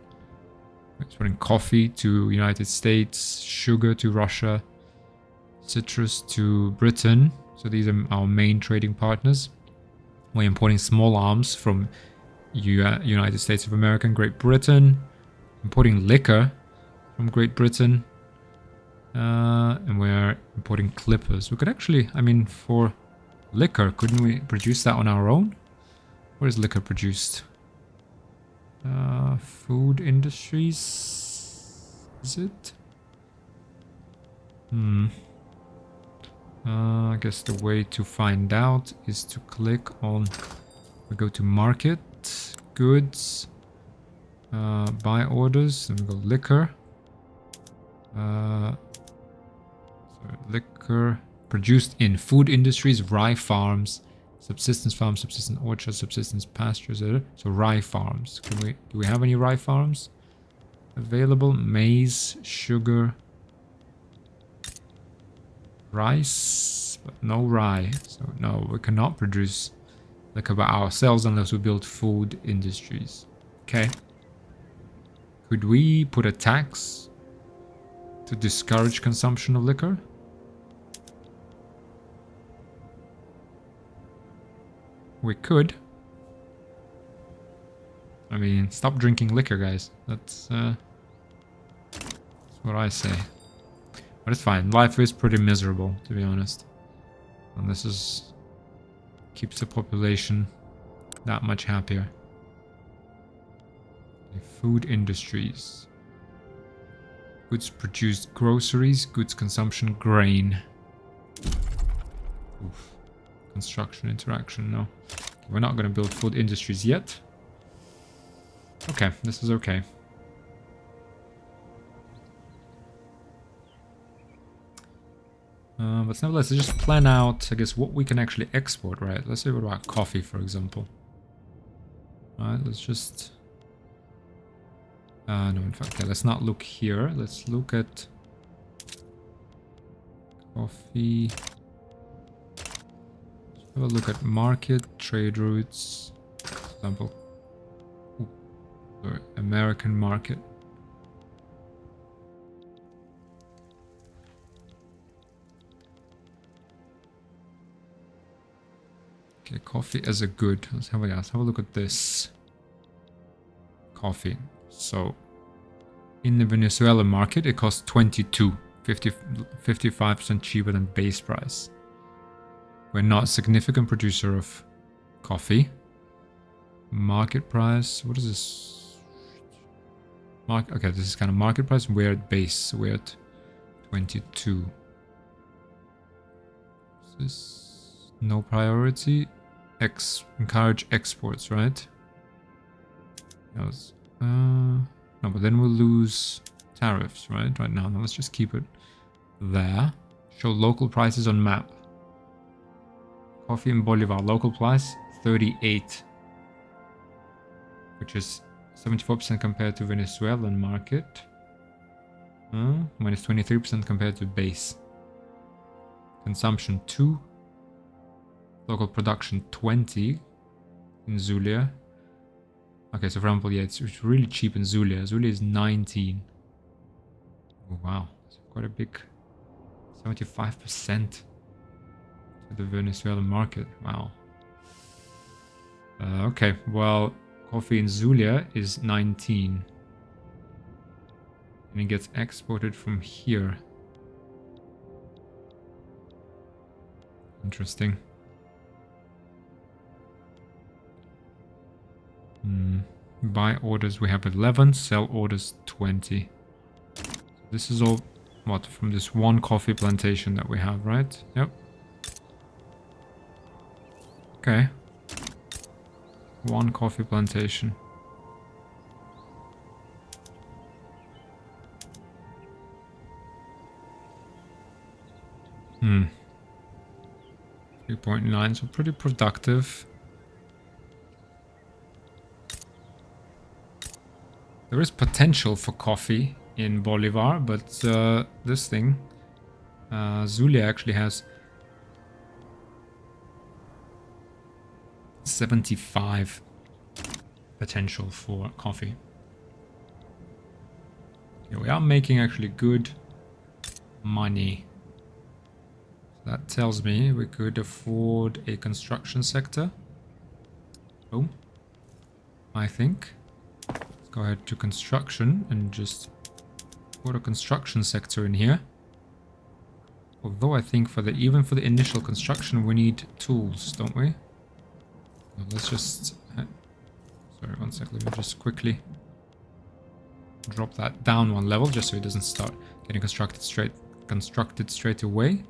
We're exporting coffee to United States, sugar to Russia, citrus to Britain. So these are our main trading partners. We're importing small arms from United States of America and Great Britain. Importing liquor from Great Britain. And we're importing clippers. We could actually, I mean, for liquor, couldn't we produce that on our own? Where is liquor produced? Food industries? Is it? I guess the way to find out is to click on, we go to market, goods, buy orders, and we go liquor. Liquor produced in food industries, rye farms, subsistence orchards, subsistence pastures. So rye farms. Do we have any rye farms available? Maize, sugar, rice, but no rye. So no, we cannot produce liquor by ourselves unless we build food industries. Okay. Could we put a tax to discourage consumption of liquor? We could. I mean, stop drinking liquor, guys. That's what I say. But it's fine. Life is pretty miserable, to be honest. And this is keeps the population that much happier. Food industries. Goods produced, groceries, goods consumption, grain. Oof. Construction, interaction, no. We're not going to build food industries yet. Okay, this is okay. But nevertheless, let's just plan out, I guess, what we can actually export, right? Let's say what about coffee, for example. Alright, let's just... no, in fact, okay, let's not look here. Let's look at... coffee... Have a look at market, trade routes, for example. Sorry, American market. Okay, coffee as a good. Let's have a look at this. Coffee. So, in the Venezuela market, it costs 22, 55% cheaper than base price. We're not a significant producer of coffee. Market price, what is this? Okay, this is kind of market price. We're at base, so we're at 22. Is this no priority? Encourage exports, right? Yes. No, but then we'll lose tariffs, right? Right now, let's just keep it there. Show local prices on map. Coffee in Bolivar, local price 38, which is 74% compared to Venezuelan market. Minus 23% compared to base. Consumption 2. Local production 20 in Zulia. Okay, so for example, yeah, it's really cheap in Zulia. Zulia is 19. Oh, wow, it's quite a big 75%. The Venezuelan market. Wow. Okay, well, coffee in Zulia is 19. And it gets exported from here. Interesting. Buy orders we have 11, sell orders 20. This is all, what, from this one coffee plantation that we have, right? Yep. Okay. One coffee plantation. Hmm. 3.9, so pretty productive. There is potential for coffee in Bolivar, but this thing, Zulia actually has 75 potential for coffee. Yeah, we are making actually good money. That tells me we could afford a construction sector. Boom. I think. Let's go ahead to construction and just put a construction sector in here. Although I think even for the initial construction we need tools, don't we? Well, let's just... sorry, one sec, let me just quickly drop that down one level just so it doesn't start getting constructed straight away.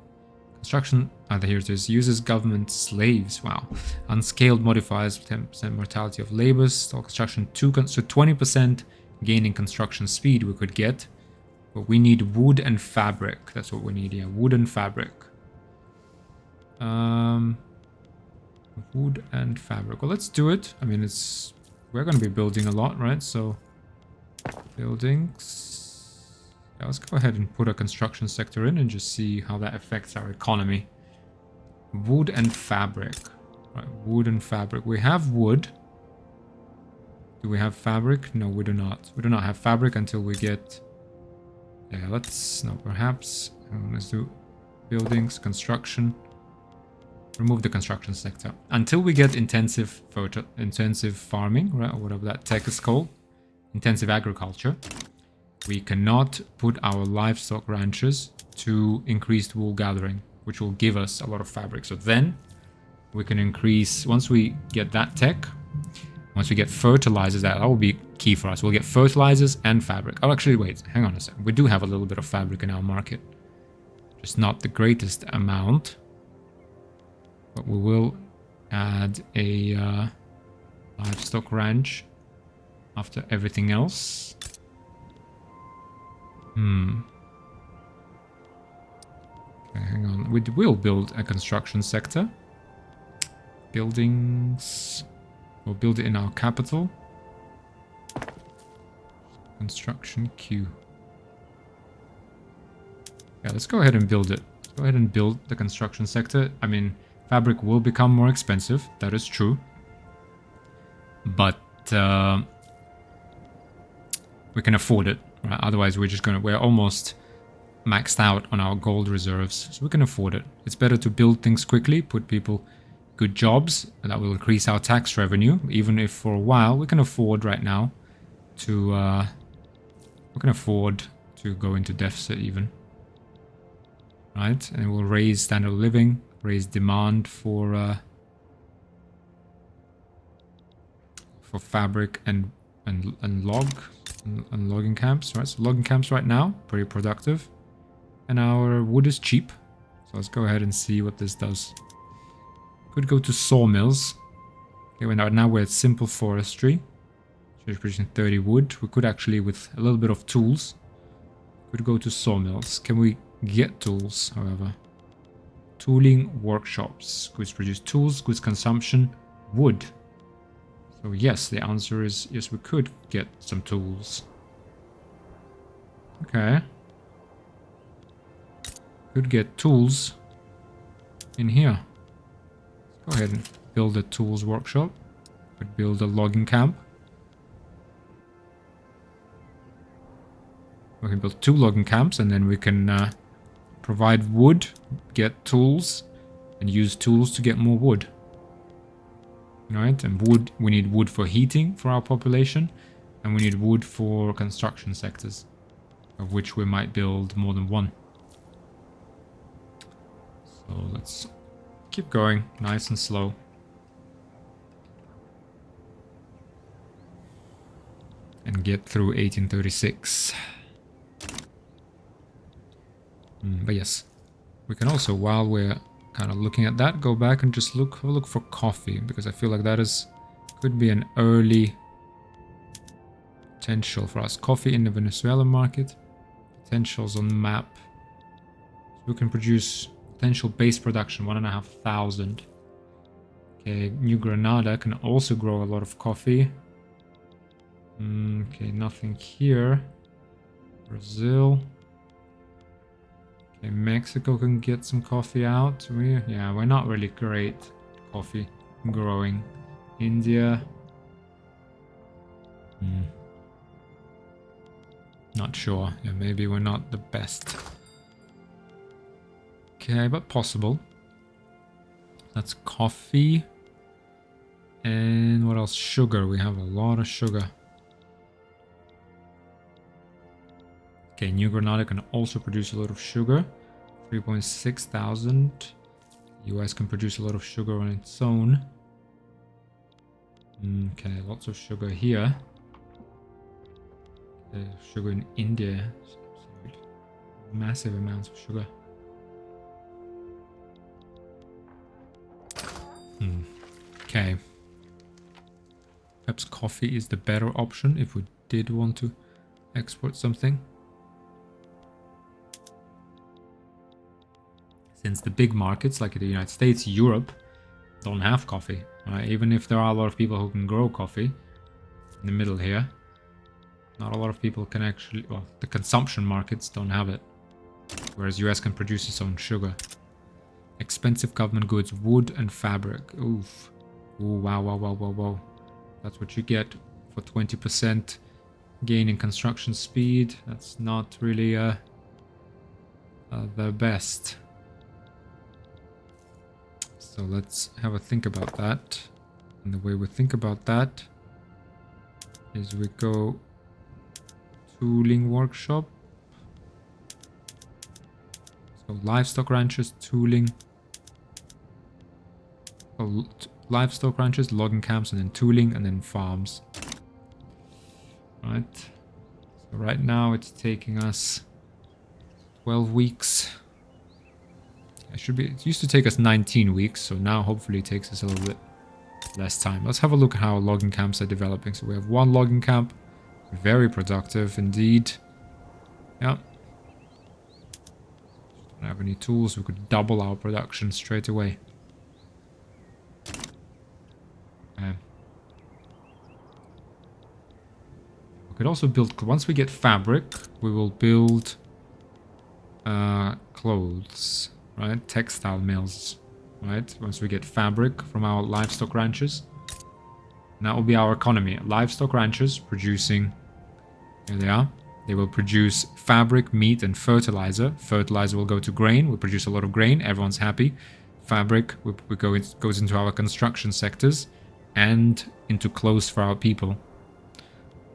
Construction, here it is, uses government slaves. Wow. Unscaled modifiers, 10% mortality of labor. Stall construction, so 20% gain in construction speed we could get. But we need wood and fabric. That's what we need here. Wood and fabric. Wood and fabric. Well, let's do it. I mean, we're going to be building a lot, right? So, buildings. Yeah, let's go ahead and put a construction sector in and just see how that affects our economy. Wood and fabric. Right, wood and fabric. We have wood. Do we have fabric? No, we do not. We do not have fabric until we get... Yeah, perhaps. Let's do buildings, construction. Remove the construction sector. Until we get intensive farming, right, or whatever that tech is called. Intensive agriculture. We cannot put our livestock ranches to increased wool gathering, which will give us a lot of fabric. So then we can increase, once we get that tech, once we get fertilizers, that will be key for us. We'll get fertilizers and fabric. Oh, actually, wait, hang on a second. We do have a little bit of fabric in our market. Just not the greatest amount. But we will add a livestock ranch after everything else. Okay, hang on. We will build a construction sector. Buildings. We'll build it in our capital. Construction queue. Yeah, let's go ahead and build it. Let's go ahead and build the construction sector. I mean, fabric will become more expensive. That is true. But we can afford it. Right? Otherwise, we're almost maxed out on our gold reserves, so we can afford it. It's better to build things quickly, put people good jobs, and that will increase our tax revenue, even if for a while we can afford right now to go into deficit even. Right? And it will raise standard of living, raise demand for fabric and logging camps, right? So logging camps right now, pretty productive. And our wood is cheap. So let's go ahead and see what this does. Could go to sawmills. Okay, now we're at simple forestry. So we're producing 30 wood. We could actually, with a little bit of tools, could go to sawmills. Can we get tools, however? Tooling workshops. Goods produce tools, goods consumption, wood. So yes, the answer is yes, we could get some tools. Okay. Could get tools in here. Let's go ahead and build a tools workshop. Could build a logging camp. We can build 2 logging camps and then we can provide wood, get tools, and use tools to get more wood. Right, and wood, we need wood for heating for our population, and we need wood for construction sectors, of which we might build more than one. So let's keep going, nice and slow. And get through 1836. But yes, we can also, while we're kind of looking at that, go back and just look for coffee, because I feel like that could be an early potential for us. Coffee in the Venezuela market, potentials on the map. So we can produce potential base production 1,500. Okay, New Granada can also grow a lot of coffee. Okay, nothing here. Brazil. Okay, Mexico can get some coffee out. We're not really great coffee growing. India. Not sure. Yeah, maybe we're not the best. Okay, but possible. That's coffee. And what else? Sugar. We have a lot of sugar. Okay, New Granada can also produce a lot of sugar. 3.6 thousand. US can produce a lot of sugar on its own. Okay, lots of sugar here. Sugar in India. Massive amounts of sugar. Okay. Perhaps coffee is the better option if we did want to export something. Since the big markets like the United States, Europe, don't have coffee. Right? Even if there are a lot of people who can grow coffee in the middle here, not a lot of people can actually, well, the consumption markets don't have it. Whereas US can produce its own sugar. Expensive government goods, wood and fabric. Oof. Ooh, wow, wow, wow, wow, wow. That's what you get for 20% gain in construction speed. That's not really the best. So let's have a think about that. And the way we think about that is we go tooling workshop. So livestock ranches, tooling. Livestock ranches, logging camps, and then tooling, and then farms. Right. So right now it's taking us 12 weeks. It used to take us 19 weeks, so now hopefully it takes us a little bit less time. Let's have a look at how logging camps are developing. So we have one logging camp. Very productive indeed. Yeah. Don't have any tools. We could double our production straight away. Okay. We could also build, once we get fabric, we will build clothes, right? Textile mills, right? Once we get fabric from our livestock ranches. And that will be our economy. Livestock ranches producing, here they are. They will produce fabric, meat, and fertilizer. Fertilizer will go to grain. We produce a lot of grain. Everyone's happy. Fabric goes into our construction sectors and into clothes for our people.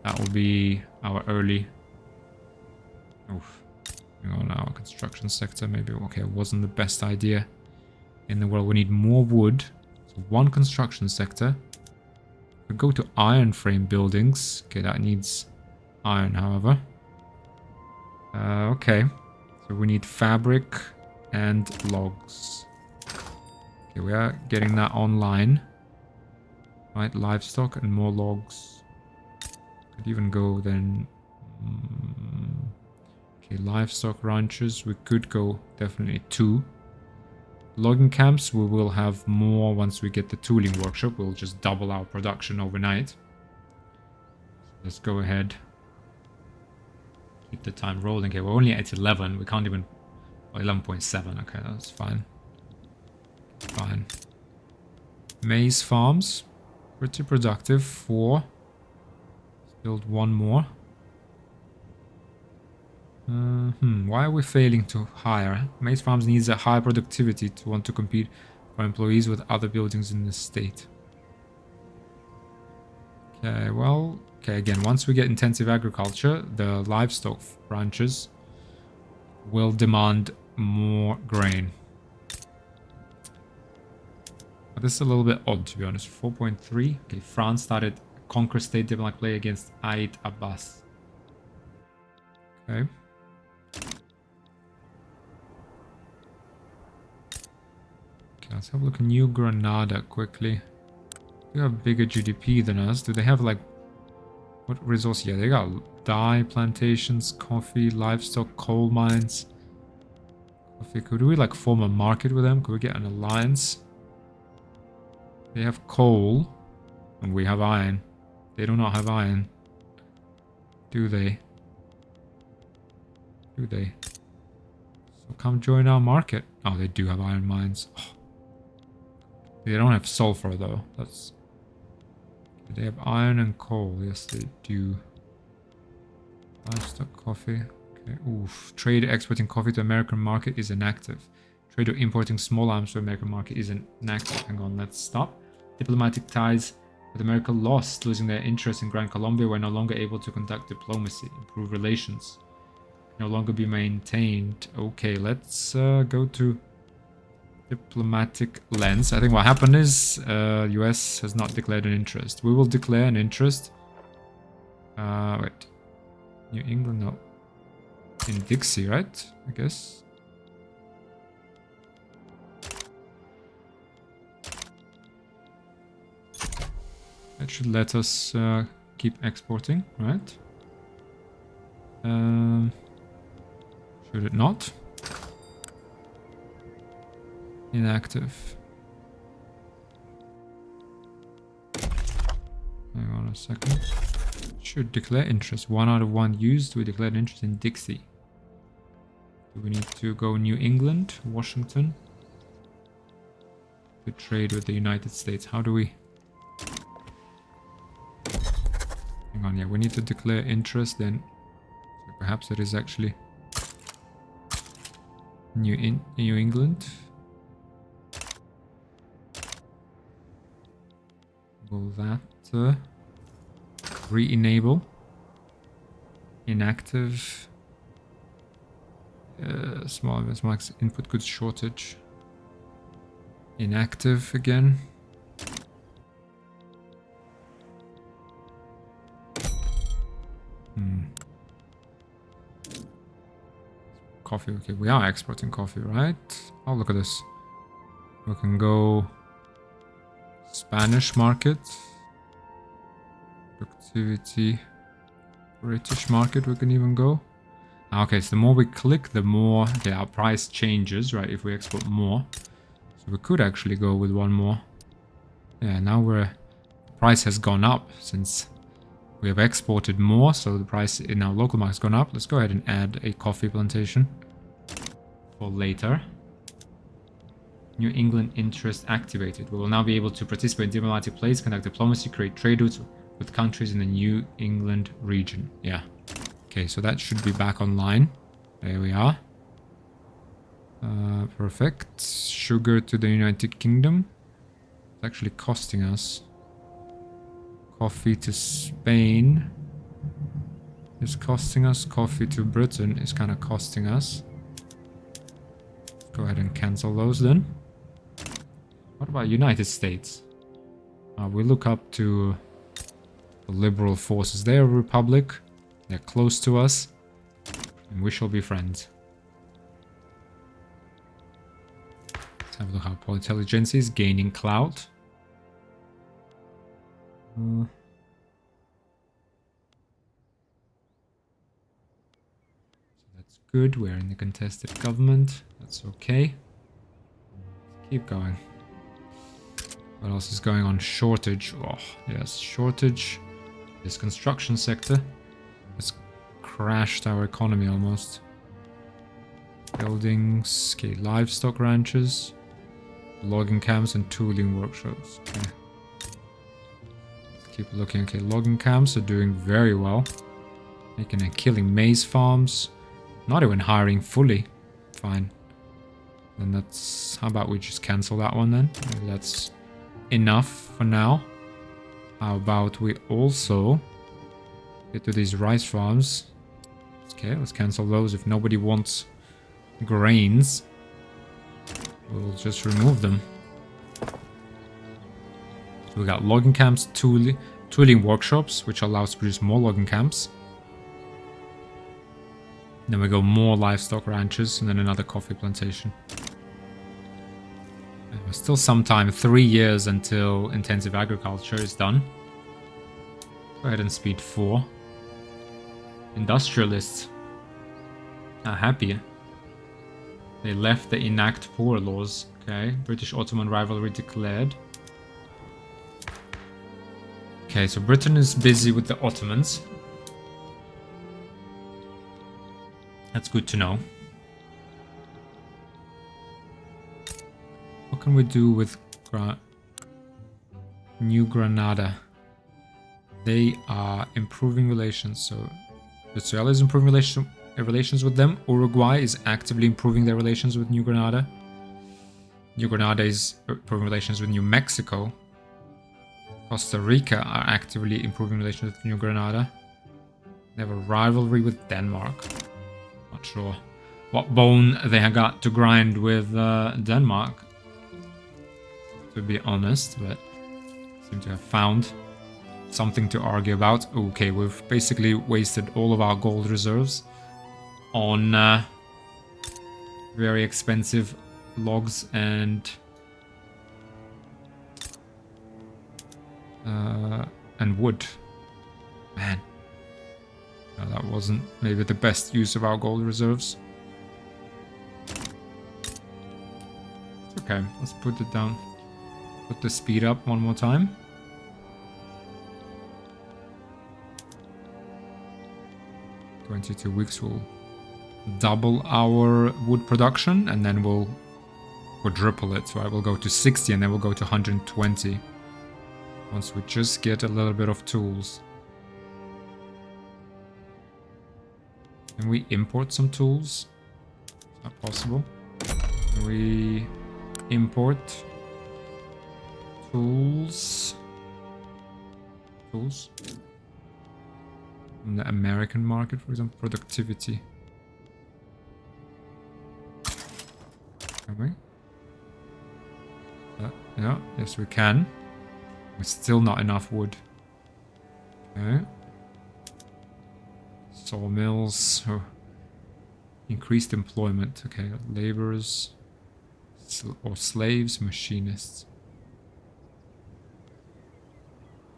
That will be our early... Oof. On our construction sector, maybe. Okay, it wasn't the best idea in the world. We need more wood. So one construction sector. We go to iron frame buildings. Okay, that needs iron, however. Okay, so we need fabric and logs. Okay, we are getting that online. Right, livestock and more logs. Could even go then... Okay, livestock ranches, we could go definitely 2. Logging camps, we will have more once we get the tooling workshop. We'll just double our production overnight. Let's go ahead. Keep the time rolling. Okay, we're only at 11. We can't even... Oh, 11.7. Okay, that's fine. Fine. Maize farms. Pretty productive. 4. Let's build one more. Why are we failing to hire? Maize farms needs a high productivity to want to compete for employees with other buildings in the state. Okay, well... Okay, again, once we get intensive agriculture, the livestock ranches will demand more grain. But this is a little bit odd, to be honest. 4.3. Okay, France started conquer state diplomatic play against Aid Abbas. Okay. Okay, let's have a look at New Granada quickly. They have bigger GDP than us. Do they have like... What resource? Yeah, they got dye plantations, coffee, livestock, coal mines. Coffee. Could we like form a market with them? Could we get an alliance? They have coal. And we have iron. They do not have iron. Do they? Do they? So come join our market. Oh, they do have iron mines. Oh. They don't have sulfur though. That's... They have iron and coal. Yes, they do. Livestock, coffee. Okay. Oof. Trade exporting coffee to American market is inactive. Trade or importing small arms to American market is inactive. Hang on, let's stop. Diplomatic ties with America lost, losing their interest in Gran Colombia. We're no longer able to conduct diplomacy, improve relations. No longer be maintained. Okay, let's go to diplomatic lens. I think what happened is US has not declared an interest. We will declare an interest. Wait. New England, no. In Dixie, right? I guess. That should let us keep exporting, right? Should it not? Inactive. Hang on a second. Should declare interest. 1 out of 1 used. We declared interest in Dixie. Do we need to go New England, Washington? To trade with the United States. How do we... Hang on, yeah, we need to declare interest then. So perhaps it is actually New England. Will that re-enable? Inactive. Small max input goods shortage. Inactive again. Coffee, okay, we are exporting coffee, right? Oh, look at this. We can go Spanish market. Productivity. British market we can even go. Okay, so the more we click, the more our price changes, right? If we export more. So we could actually go with one more. Yeah, now price has gone up since we have exported more, so the price in our local market has gone up. Let's go ahead and add a coffee plantation for later. New England interest activated. We will now be able to participate in diplomatic plays, conduct diplomacy, create trade routes with countries in the New England region. Yeah. Okay, so that should be back online. There we are. Perfect. Sugar to the United Kingdom. It's actually costing us. Coffee to Spain is costing us. Coffee to Britain is kind of costing us. Let's go ahead and cancel those then. What about United States? We look up to the liberal forces. They are a republic. They're close to us. And we shall be friends. Let's have a look how Polintelligence is gaining clout. So that's good. We're in the contested government. That's okay. Let's keep going. What else is going on? Shortage. Oh, yes, shortage. This construction sector has crashed our economy almost. Buildings. Okay, livestock ranches. Logging camps and tooling workshops. Okay. Keep looking. Okay, logging camps are doing very well. Making and killing maize farms. Not even hiring fully. Fine. Then that's... How about we just cancel that one then? Maybe that's enough for now. How about we also get to these rice farms. Okay, let's cancel those. If nobody wants grains, we'll just remove them. We got logging camps, tooling workshops, which allows to produce more logging camps. Then we go more livestock ranches, and then another coffee plantation. Still some time, 3 years until intensive agriculture is done. Go ahead and speed 4. Industrialists are happy. They left the enact poor laws. Okay, British Ottoman rivalry declared. Okay, so Britain is busy with the Ottomans. That's good to know. What can we do with New Granada? They are improving relations. So Venezuela is improving relations with them. Uruguay is actively improving their relations with New Granada. New Granada is improving relations with New Mexico. Costa Rica are actively improving relations with New Granada. They have a rivalry with Denmark. Not sure what bone they have got to grind with Denmark, to be honest, but seem to have found something to argue about. Okay, we've basically wasted all of our gold reserves on very expensive logs and wood. Man, no, that wasn't maybe the best use of our gold reserves. It's okay, let's put it down. Put the speed up one more time. "22 weeks will double our wood production, and then we'll quadruple it. So I will go to 60 and then we'll go to 120 once we just get a little bit of tools. Can we import some tools? It's not possible. Can we import tools? Tools? From the American market, for example, productivity. Can we? Yeah, yes we can. We're still not enough wood. Okay. Sawmills. Oh. Increased employment. Okay, laborers. Or slaves, machinists.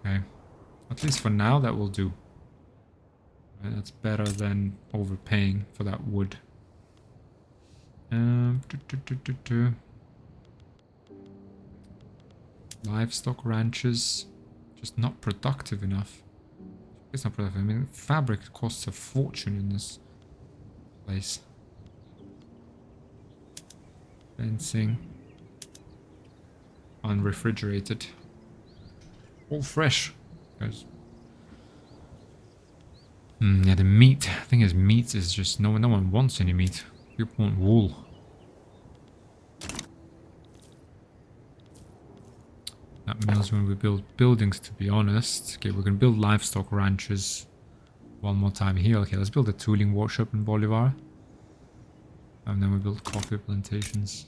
Okay. At least for now that will do. Right, that's better than overpaying for that wood. Livestock ranches. Just not productive enough. It's not productive. I mean, fabric costs a fortune in this place. Fencing. Unrefrigerated. All fresh. Guys. Yeah, the meat. The thing is, meat is just no one wants any meat. People want wool. That means when we build buildings, to be honest. Okay, we can build livestock ranches one more time here. Okay, let's build a tooling workshop in Bolivar. And then we build coffee plantations.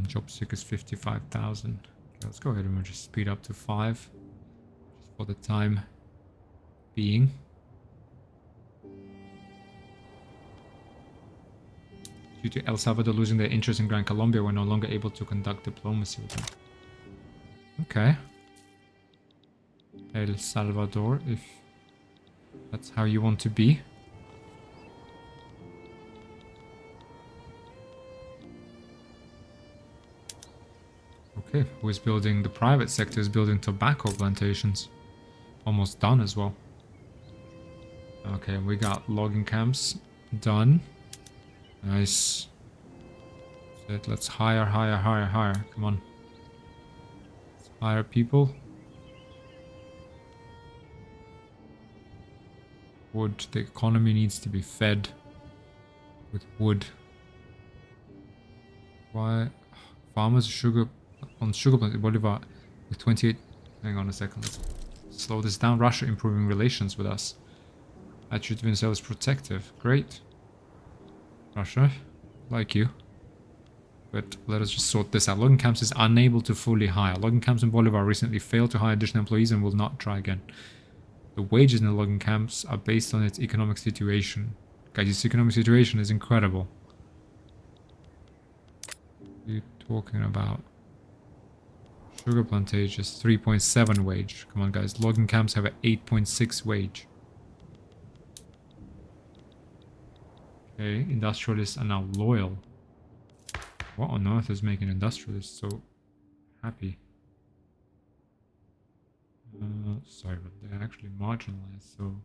Job seek is 55,000. Okay, let's go ahead and just speed up to 5. Just for the time being. Due to El Salvador losing their interest in Gran Colombia, we're no longer able to conduct diplomacy with them. Okay. El Salvador, if that's how you want to be. Okay, who is building? The private sector is building tobacco plantations. Almost done as well. Okay, we got logging camps done. Nice. Let's hire. Come on. Let's hire people. Wood. The economy needs to be fed with wood. Why? Farmers on sugar plant Bolivar with 28. Hang on a second. Let's slow this down. Russia improving relations with us. Attitude to Venezuela is protective. Great. Russia, like you. But let us just sort this out. Logging camps is unable to fully hire. Logging camps in Bolivar recently failed to hire additional employees and will not try again. The wages in the logging camps are based on its economic situation. Guys, its economic situation is incredible. What are you talking about? Sugar plantations, 3.7 wage. Come on, guys. Logging camps have an 8.6 wage. Okay, industrialists are now loyal. What on earth is making industrialists so happy? Sorry, but they're actually marginalized, so...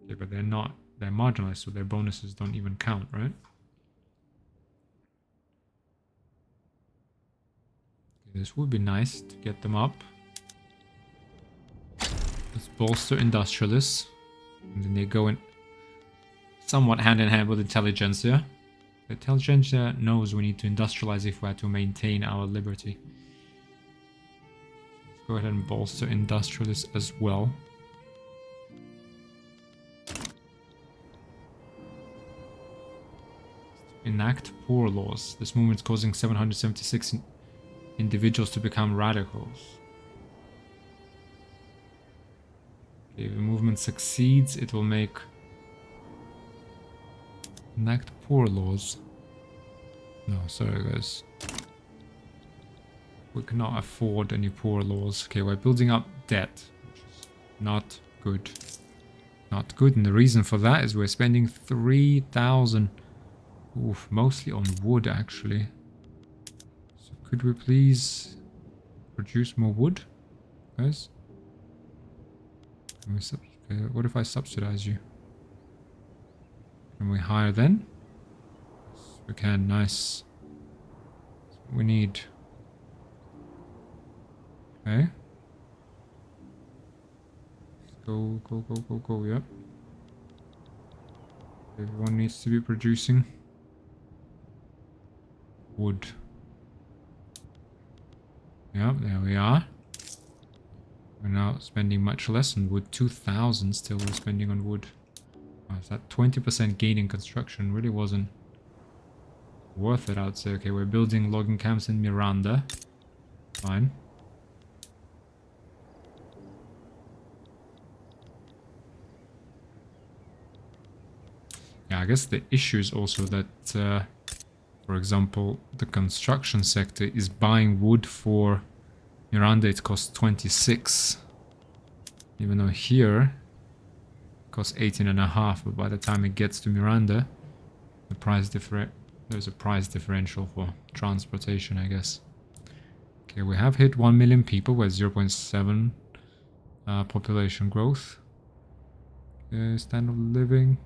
Okay, but they're not. They're marginalized, so their bonuses don't even count, right? Okay, this would be nice to get them up. Let's bolster industrialists. And then they go in somewhat hand in hand with intelligentsia. The intelligentsia knows we need to industrialize if we are to maintain our liberty. Let's go ahead and bolster industrialists as well. Enact poor laws. This movement is causing 776 individuals to become radicals. Okay, if the movement succeeds, it will make... Enact poor laws. No, sorry guys. We cannot afford any poor laws. Okay, we're building up debt, which is not good. Not good, and the reason for that is we're spending 3,000. Oof, mostly on wood, actually. So could we please produce more wood, guys? Can we okay, what if I subsidize you? Can we hire then? Yes, we can, nice. That's what we need. Okay. Let's go, go, go, go, go, yep. Everyone needs to be producing wood. Yep, there we are. We're now spending much less on wood. 2,000 still we're spending on wood. Oh, that 20% gain in construction really wasn't worth it, I'd say. Okay, we're building logging camps in Miranda. Fine. Yeah, I guess the issue is also that, for example, the construction sector is buying wood for Miranda. It costs 26, even though here it costs 18.5. But by the time it gets to Miranda, the price there's a price differential for transportation, I guess. Okay, we have hit 1 million people with 0.7 population growth. Okay, standard of living.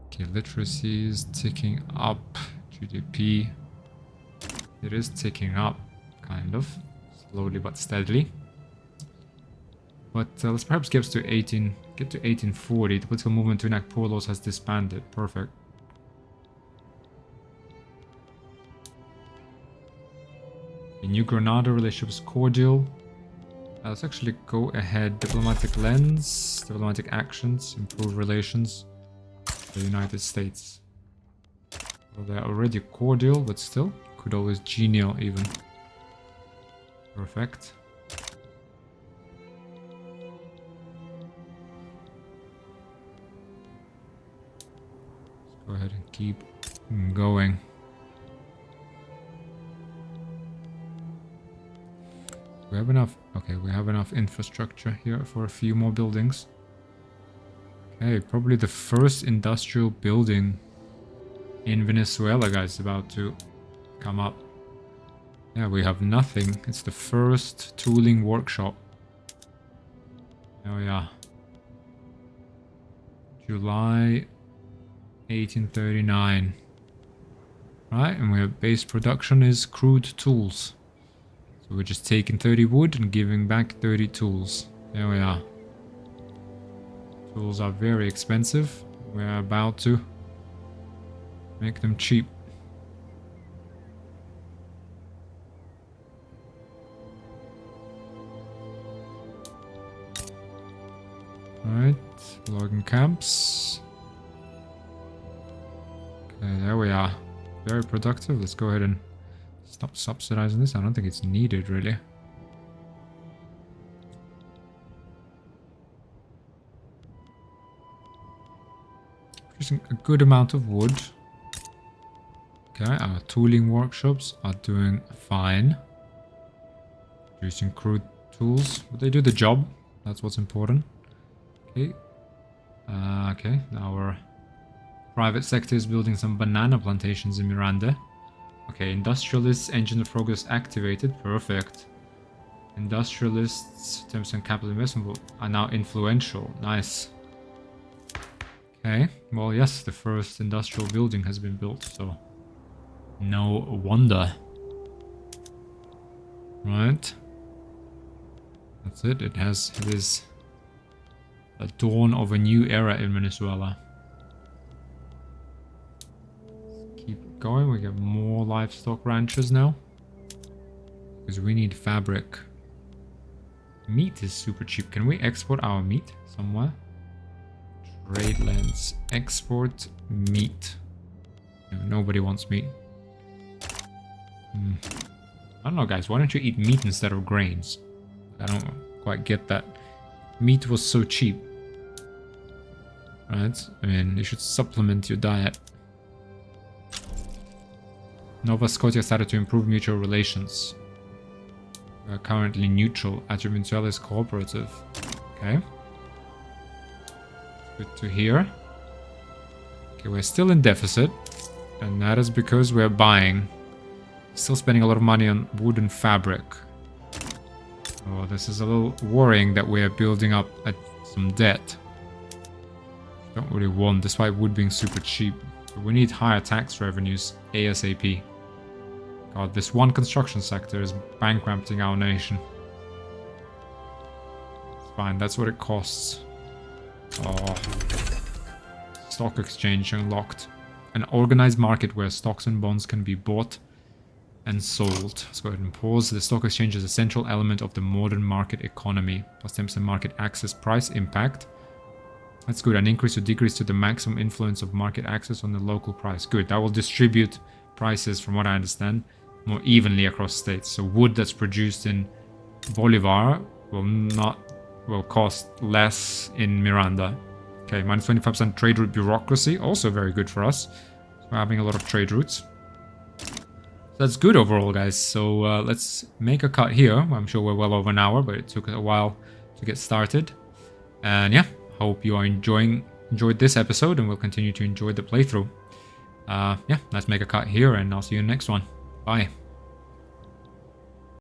Okay, literacy is ticking up. GDP, it is ticking up, kind of. Slowly but steadily. But let's perhaps get to 1840. The political movement to enact poor laws has disbanded. Perfect. The New Granada relationship is cordial. Let's actually go ahead. Diplomatic lens, diplomatic actions, improve relations. The United States. Well, they're already cordial, but still could always genial even. Perfect. Let's go ahead and keep going. We have enough. Okay, we have enough infrastructure here for a few more buildings. Okay, probably the first industrial building in Venezuela, guys, about to come up. Yeah, we have nothing. It's the first tooling workshop. Oh yeah. July 1839. Right, and we have base production is crude tools. So we're just taking 30 wood and giving back 30 tools. There we are. Tools are very expensive. We're about to make them cheap. Alright, logging camps. Okay, there we are. Very productive. Let's go ahead and stop subsidizing this. I don't think it's needed, really. Producing a good amount of wood. Okay, our tooling workshops are doing fine. Producing crude tools, but they do the job. That's what's important. Okay. Okay, our private sector is building some banana plantations in Miranda. Okay, industrialists, engine of progress activated. Perfect. Industrialists, 10% capital investment are now influential. Nice. Okay, well, yes, the first industrial building has been built, so no wonder. Right. That's it. It is the dawn of a new era in Venezuela. Let's keep going. We get more livestock ranches now. Because we need fabric. Meat is super cheap. Can we export our meat somewhere? Trade lands. Export meat. No, nobody wants meat. I don't know, guys. Why don't you eat meat instead of grains? I don't quite get that. Meat was so cheap. Right? I mean, you should supplement your diet. Nova Scotia started to improve mutual relations. We are currently neutral. Venezuela is cooperative. Okay. Good to hear. Okay, we're still in deficit. And that is because we're buying. Still spending a lot of money on wood and fabric. Oh, this is a little worrying that we're building up some debt. Don't really want, despite wood being super cheap. So we need higher tax revenues ASAP. God, this one construction sector is bankrupting our nation. It's fine, that's what it costs. Oh. Stock exchange unlocked. An organized market where stocks and bonds can be bought and sold. Let's go ahead and pause. The stock exchange is a central element of the modern market economy. Plus 10% market access price impact. That's good. An increase or decrease to the maximum influence of market access on the local price. Good. That will distribute prices, from what I understand, more evenly across states. So wood that's produced in Bolivar will cost less in Miranda. Okay, minus 25% trade route bureaucracy. Also very good for us. We're having a lot of trade routes. That's good overall, guys. So let's make a cut here. I'm sure we're well over an hour, but it took a while to get started. And yeah, hope you are enjoyed this episode, and we'll continue to enjoy the playthrough. Yeah, let's make a cut here, and I'll see you in the next one. Bye.